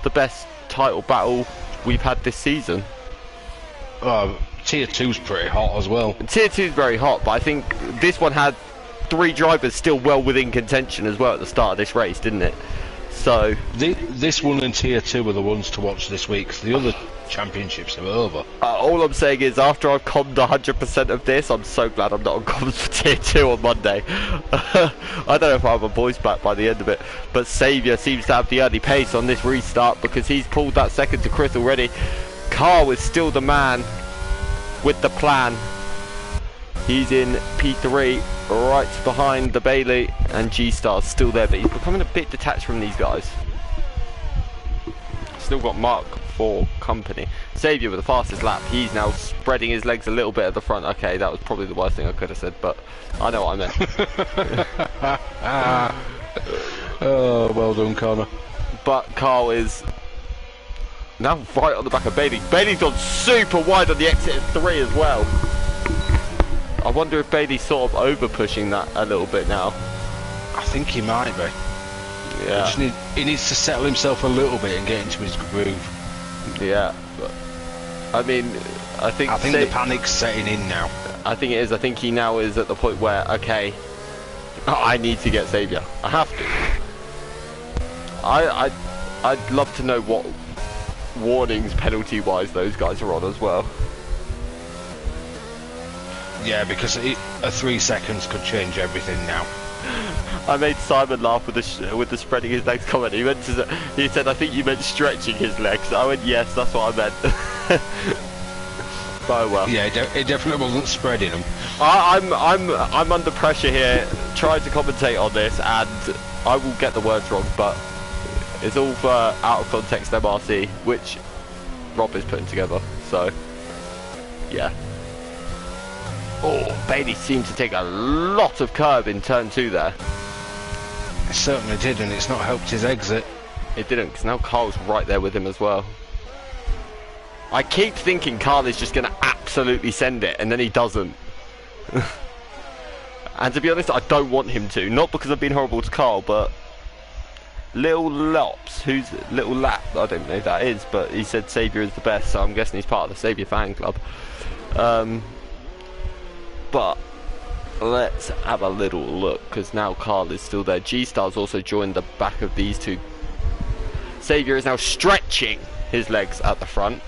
the best title battle we've had this season. Tier 2's pretty hot as well. Tier 2's very hot, but I think this one had 3 drivers still well within contention as well at the start of this race, didn't it? So this one and Tier 2 were the ones to watch this week. The other championships are over. All I'm saying is, after I've commed 100% of this, I'm so glad I'm not on comms for Tier 2 on Monday. I don't know if I have a voice back by the end of it, but Saviour seems to have the early pace on this restart because he's pulled that second to Chris already. Carl is still the man with the plan. He's in P3, right behind the Bailey, and G-Star's still there, but he's becoming a bit detached from these guys. Still got Mark for company. Saviour with the fastest lap. He's now spreading his legs a little bit at the front. Okay, that was probably the worst thing I could have said, but I know what I meant. Oh, well done, Connor. But Carl is now right on the back of Bailey. Bailey's gone super wide on the exit of 3 as well. I wonder if Bailey's sort of over pushing that a little bit now. I think he might be. Yeah. He needs to settle himself a little bit and get into his groove. Yeah. But, I mean, I think the panic's setting in now. I think it is. I think he now is at the point where, okay, I need to get Saviour. I have to. I'd love to know what warnings penalty-wise those guys are on as well. Yeah, because a 3 seconds could change everything now. I made Simon laugh with the spreading his legs comment. He said, I think you meant stretching his legs. I went, yes, that's what I meant. Oh well. Yeah, it definitely wasn't spreading them. I'm under pressure here, trying to commentate on this, and I will get the words wrong, but it's all for out of context MRC, which Rob is putting together. So, yeah. Oh, Bailey seemed to take a lot of curb in turn 2 there. It certainly did, and it's not helped his exit. It didn't, because now Carl's right there with him as well. I keep thinking Carl is just going to absolutely send it, and then he doesn't. And to be honest, I don't want him to. Not because I've been horrible to Carl, but Little Lops, who's Little Lap, I don't know who that is, but he said Saviour is the best, so I'm guessing he's part of the Saviour fan club. But let's have a little look, because now Carl is still there. G-Star's also joined the back of these two. Saviour is now stretching his legs at the front.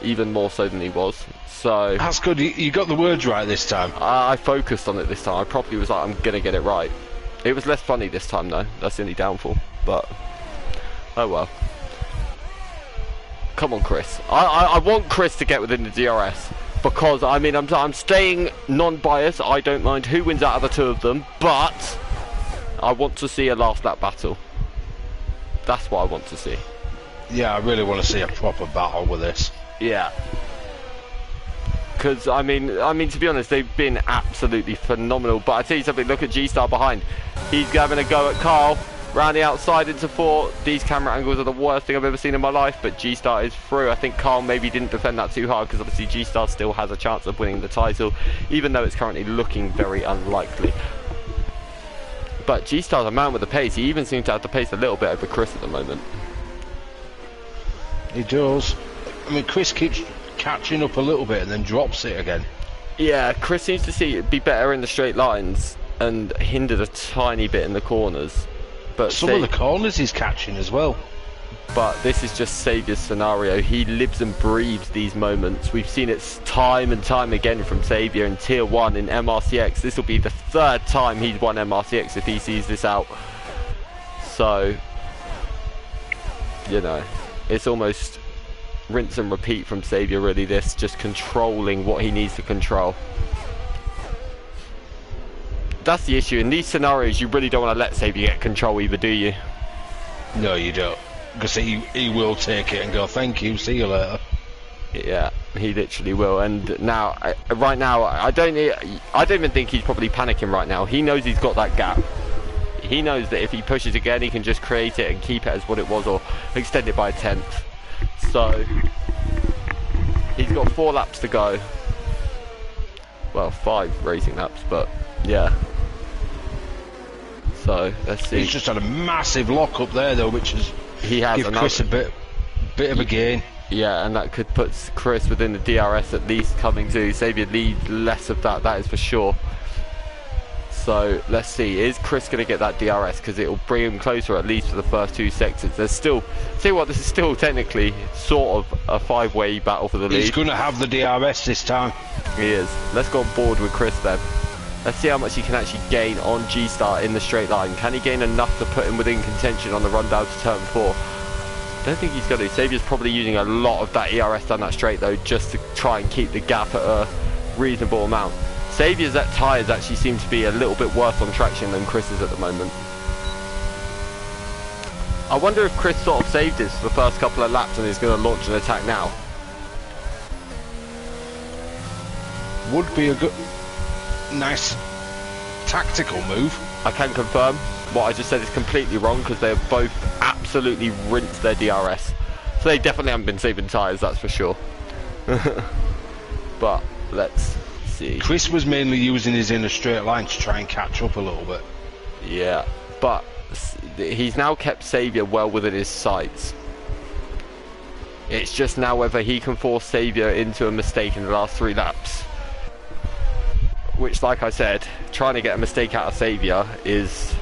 even more so than he was. So that's good. You got the words right this time. I focused on it this time. I probably was like, I'm gonna get it right. It was less funny this time though. That's the only downfall. But oh well. Come on, Chris. I want Chris to get within the DRS because I mean I'm staying non-biased. I don't mind who wins out of the two of them, but I want to see a last lap battle. That's what I want to see. Yeah, I really want to see a proper battle with this. Yeah. Because I mean, to be honest, they've been absolutely phenomenal. But I tell you something, look at G-Star behind. He's having a go at Carl, round the outside into 4. These camera angles are the worst thing I've ever seen in my life. But G-Star is through. I think Carl maybe didn't defend that too hard because obviously G-Star still has a chance of winning the title, even though it's currently looking very unlikely. But G-Star's a man with the pace. He even seems to have the pace a little bit over Chris at the moment. He does. I mean, Chris keeps catching up a little bit and then drops it again. Yeah, Chris seems to be better in the straight lines and hindered a tiny bit in the corners. But some of the corners he's catching as well. But this is just Saviour's scenario. He lives and breathes these moments. We've seen it time and time again from Saviour in Tier 1 in MRC-X. This will be the 3rd time he's won MRC-X if he sees this out. So, you know, it's almost rinse and repeat from Saviour really, this just controlling what he needs to control. That's the issue. In these scenarios, you really don't want to let Saviour get control either, do you? No, you don't. Because he will take it and go, thank you, see you later. Yeah, he literally will. And now, right now, I don't even think he's probably panicking right now. He knows he's got that gap. He knows that if he pushes again, he can just create it and keep it as what it was or extend it by a 10th. So, he's got 4 laps to go. Well, 5 racing laps, but yeah. So, let's see. He's just had a massive lock up there though, which is give Chris a bit of a gain. Yeah, and that could put Chris within the DRS at least coming to. Saviour needs less of that, that is for sure. So let's see, is Chris going to get that DRS? Because it will bring him closer at least for the first 2 sectors. There's still, see what, this is still technically sort of a 5-way battle for the lead. He's going to have the DRS this time. He is. Let's go on board with Chris then. Let's see how much he can actually gain on G-Star in the straight line. Can he gain enough to put him within contention on the run down to turn 4? I don't think he's going to. Saviour's probably using a lot of that ERS down that straight though, just to try and keep the gap at a reasonable amount. Saviour's tyres actually seem to be a little bit worse on traction than Chris's at the moment. I wonder if Chris sort of saved his for the first couple of laps and is going to launch an attack now. Would be a good, nice tactical move. I can confirm what I just said is completely wrong because they have both absolutely rinsed their DRS. So they definitely haven't been saving tyres, that's for sure. But let's see. Chris was mainly using his inner straight line to try and catch up a little bit. Yeah, but he's now kept Saviour well within his sights. It's just now whether he can force Saviour into a mistake in the last 3 laps. Which, like I said, trying to get a mistake out of Saviour is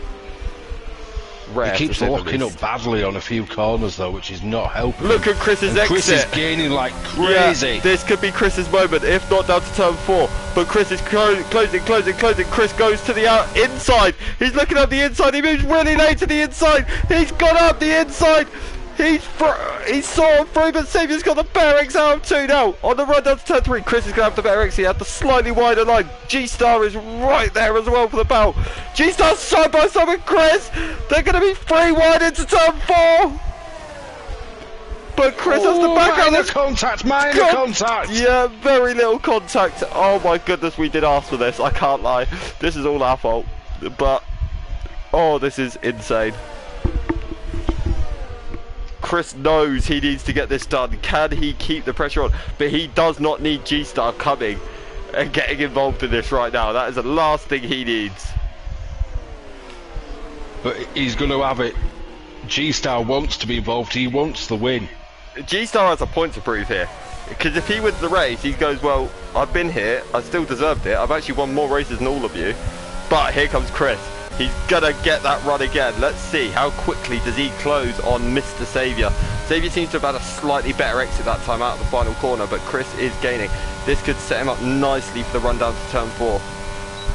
rare. He keeps locking up badly on a few corners though, which is not helping. Look at Chris's exit. Chris is gaining like crazy. Yeah, this could be Chris's moment, if not down to turn 4. But Chris is closing. Chris goes to the inside. He's looking up the inside. He moves really late to the inside. He's gone up the inside. He's sort of through, but Saviour's got the better X out of 2 now. On the run down to turn 3, Chris is going to have the better X. He had the slightly wider line. G-Star is right there as well for the belt. G-Star's side by side with Chris. They're going to be 3 wide into turn 4. But Chris has the back out. Minor contact. Yeah, very little contact. Oh my goodness, we did ask for this. I can't lie. This is all our fault. But, oh, this is insane. Chris knows he needs to get this done. Can he keep the pressure on? But he does not need G-Star coming and getting involved in this right now. That is the last thing he needs. But he's going to have it. G-Star wants to be involved. He wants the win. G-Star has a point to prove here. Because if he wins the race, he goes, well, I've been here. I still deserved it. I've actually won more races than all of you. But here comes Chris. He's gonna get that run again. Let's see how quickly does he close on Mr. Saviour. Xavier seems to have had a slightly better exit that time out of the final corner, but Chris is gaining. This could set him up nicely for the run down to turn 4.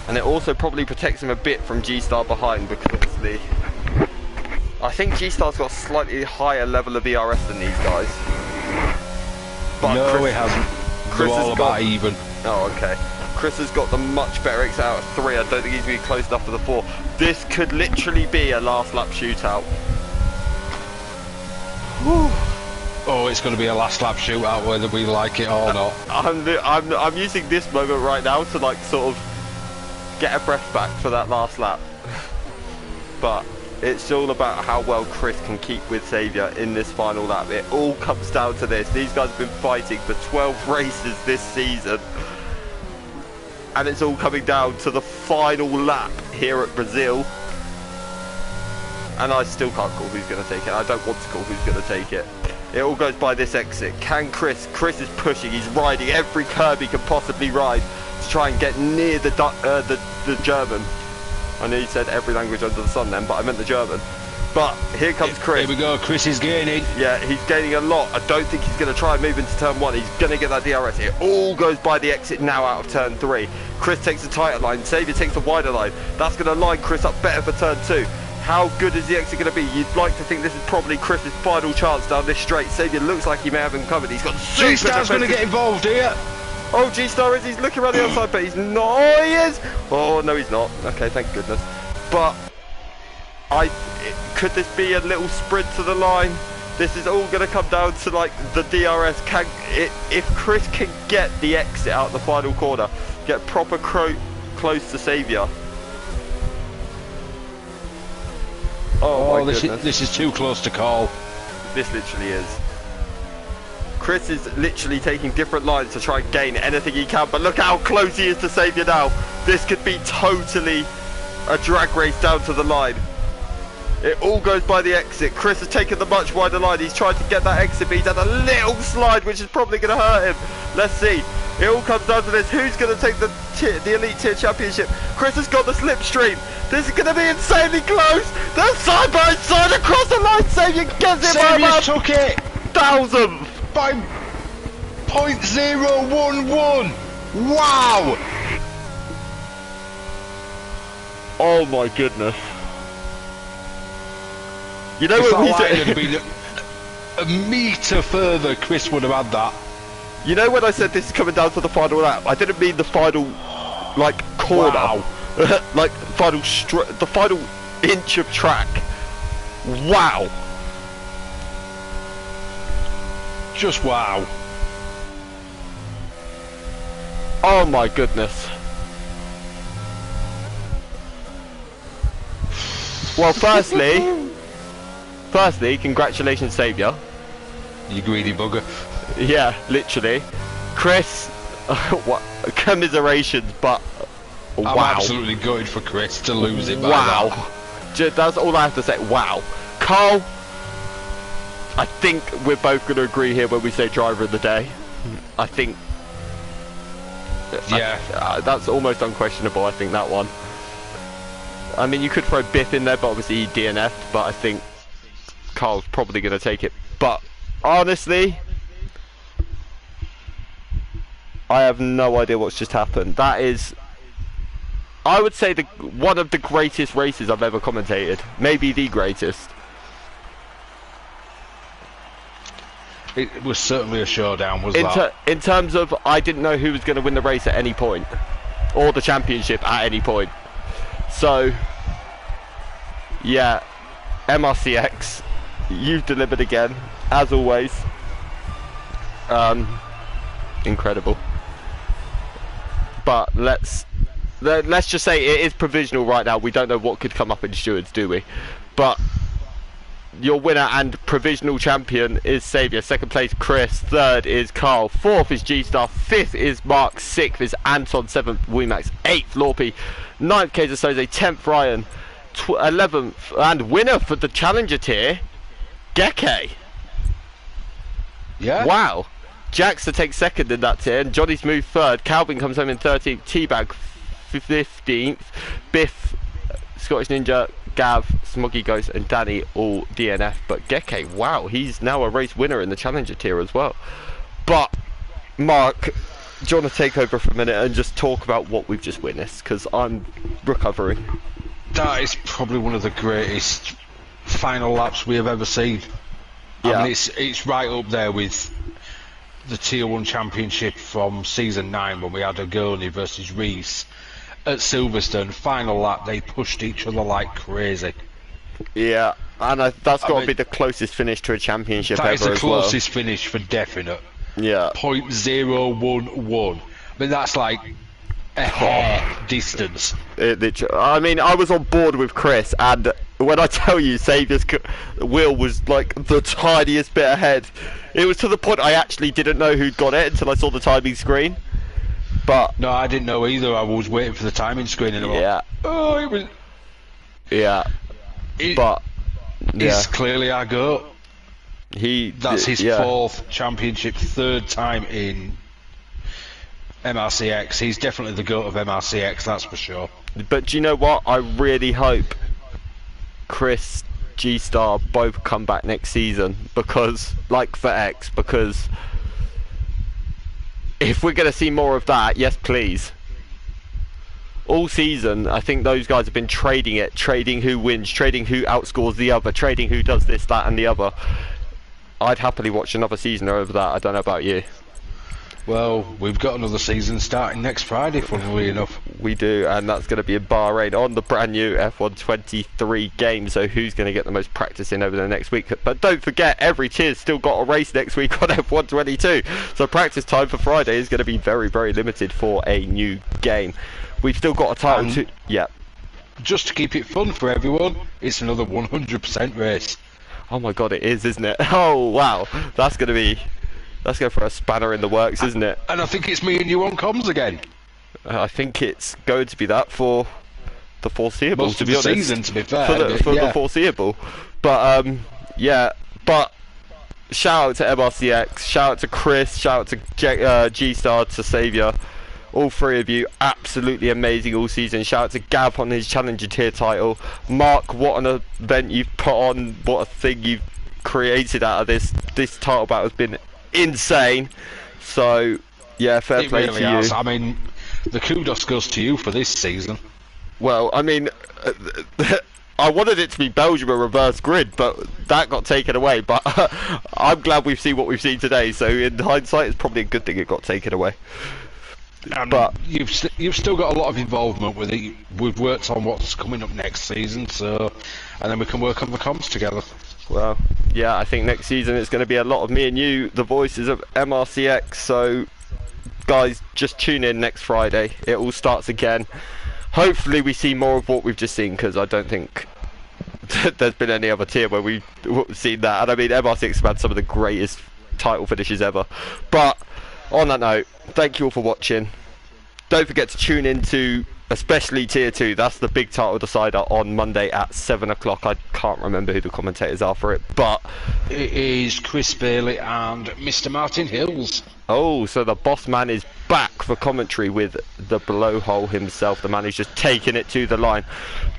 And it also probably protects him a bit from G-Star behind, because obviously I think G-Star's got a slightly higher level of ERS than these guys. But no, Chris, it hasn't. Chris They're all about even. Oh, okay. Chris has got the much better exit out of 3. I don't think he's going to be close enough for the 4. This could literally be a last lap shootout. Whew. Oh, it's going to be a last lap shootout whether we like it or not. I'm using this moment right now to like sort of get a breath back for that last lap. But it's all about how well Chris can keep with Xavier in this final lap. It all comes down to this. These guys have been fighting for 12 races this season. And it's all coming down to the final lap here at Brazil. And I still can't call who's going to take it. I don't want to call who's going to take it. It all goes by this exit. Can Chris is pushing. He's riding every curb he can possibly ride to try and get near the German. I know you said every language under the sun then, but I meant the German. But here comes Chris. Here we go, Chris is gaining. Yeah, he's gaining a lot. I don't think he's going to try and move into turn 1. He's going to get that DRS. It all goes by the exit now out of turn 3. Chris takes the tighter line. Xavier takes the wider line. That's going to line Chris up better for turn 2. How good is the exit going to be? You'd like to think this is probably Chris's final chance down this straight. Xavier looks like he may have him covered. He's got super G-Star's going to get involved here. Oh, G-Star is. He's looking around the outside, but he's not. Oh, he is. Oh, no, he's not. Okay, thank goodness. But could this be a little sprint to the line? This is all going to come down to like the DRS. If Chris can get the exit out the final corner, get proper close to Xavier. Oh my goodness. This is too close to call. This literally is. Chris is literally taking different lines to try and gain anything he can, but look how close he is to Xavier now. This could be totally a drag race down to the line. It all goes by the exit. Chris has taken the much wider line. He's tried to get that exit, but he's had a little slide, which is probably going to hurt him. Let's see. It all comes down to this. Who's going to take the Elite Tier Championship? Chris has got the slipstream. This is going to be insanely close. They're side by side across the line. Xavier gets it by about took it. 1,000th. By 0.011. Wow. Oh my goodness. You know if what that line had been a metre further, Chris would have had that. You know when I said this is coming down to the final lap, I didn't mean the final like corner. Wow. Like the final inch of track. Wow. Just wow. Oh my goodness. Well, firstly, congratulations, Xavier. You greedy bugger. Yeah, literally. Chris, what commiserations, but wow. I'm absolutely gutted for Chris to lose it by wow. That's all I have to say. Wow. Carl, I think we're both going to agree here when we say driver of the day. I think. Yeah. That's almost unquestionable, I think, that one. I mean, you could throw Biff in there, but obviously he DNF'd, but I think Carl's probably going to take it. But honestly, I have no idea what's just happened. That is, I would say, one of the greatest races I've ever commentated. Maybe the greatest. It was certainly a showdown, was that? In terms of, I didn't know who was going to win the race at any point, or the championship at any point. So, yeah, MRC-X, you've delivered again, as always. Incredible. But let's just say it is provisional right now. We don't know what could come up in stewards, do we? But your winner and provisional champion is Xavier. Second place, Chris. Third is Carl. Fourth is G-Star. Fifth is Mark. Sixth is Anton. Seventh, Wimax. Eighth, Lorpy. Ninth, Kaiser Soze. 10th, Ryan. 11th, and winner for the Challenger tier, Geke. Yeah. Wow. Jackson takes second in that tier, and Johnny's moved third. Calvin comes home in 13th. Teabag 15th. Biff, Scottish Ninja, Gav, Smoggy Ghost and Danny all DNF, but Geke, wow, he's now a race winner in the Challenger tier as well. But, Mark, do you want to take over for a minute and just talk about what we've just witnessed? Because I'm recovering. That is probably one of the greatest final laps we have ever seen. Yeah. I mean, it's right up there with the Tier 1 Championship from Season 9 when we had Agoni versus Reese at Silverstone. Final lap, they pushed each other like crazy. Yeah, and that's got to be the closest finish to a championship ever as well. That is the closest finish for definite. Yeah. 0.011. I mean, that's like a hair distance. I mean, I was on board with Chris, and when I tell you Saviour's wheel was like the tiniest bit ahead, it was to the point I actually didn't know who'd got it until I saw the timing screen. But no, I didn't know either. I was waiting for the timing screen and oh, it was. Yeah, but he's clearly our GOAT. That's his 4th championship, 3rd time in MRC-X. He's definitely the GOAT of MRC-X, that's for sure. But do you know what? I really hope Chris, G-Star both come back next season, because, like for X, because if we're going to see more of that, yes please. All season, I think those guys have been trading it, trading who wins, trading who outscores the other, trading who does this, that and the other. I'd happily watch another season over that, I don't know about you. Well, we've got another season starting next Friday, funnily enough. We do, and that's going to be in Bahrain on the brand new F1 23 game, so who's going to get the most practice in over the next week? But don't forget, every tier's still got a race next week on F1 22, so practice time for Friday is going to be very, very limited for a new game. We've still got a title to... Yeah. Just to keep it fun for everyone, it's another 100% race. Oh my god, it is, isn't it? Oh, wow. That's going to be... Let's go for a spanner in the works, isn't it? And I think it's me and you on comms again. I think it's going to be that for the foreseeable, most to be honest. Season, to be fair. For the foreseeable. But, yeah. But, shout out to MRC-X, shout out to Chris, shout out to G-Star, to Saviour. All three of you, absolutely amazing all season. Shout out to Gav on his Challenger tier title. Mark, what an event you've put on. What a thing you've created out of this. This title battle has been insane. So, yeah, fair play to you. I mean, the kudos goes to you for this season. Well, I mean, I wanted it to be Belgium a reverse grid, but that got taken away. But I'm glad we've seen what we've seen today. So in hindsight, it's probably a good thing it got taken away. But you've still got a lot of involvement with it. We've worked on what's coming up next season, so and then we can work on the comms together. Well, yeah, I think next season it's going to be a lot of me and you, the voices of MRC-X. So, guys, just tune in next Friday. It all starts again. Hopefully, we see more of what we've just seen, because I don't think there's been any other tier where we've seen that. And I mean, MRC-X have had some of the greatest title finishes ever. But on that note, thank you all for watching. Don't forget to tune into especially tier 2. That's the big title decider on Monday at 7 o'clock. I can't remember who the commentators are for it, but it is Chris Bailey and Mr. Martin Hills. Oh, so the boss man is back for commentary with the blowhole himself, the man who's just taking it to the line.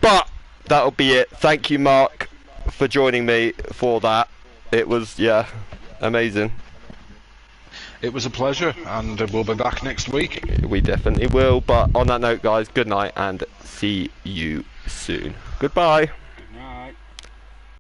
But that'll be it. Thank you, Mark, for joining me for that. It was, yeah, amazing. It was a pleasure, and we'll be back next week. We definitely will, but on that note, guys, good night and see you soon. Goodbye.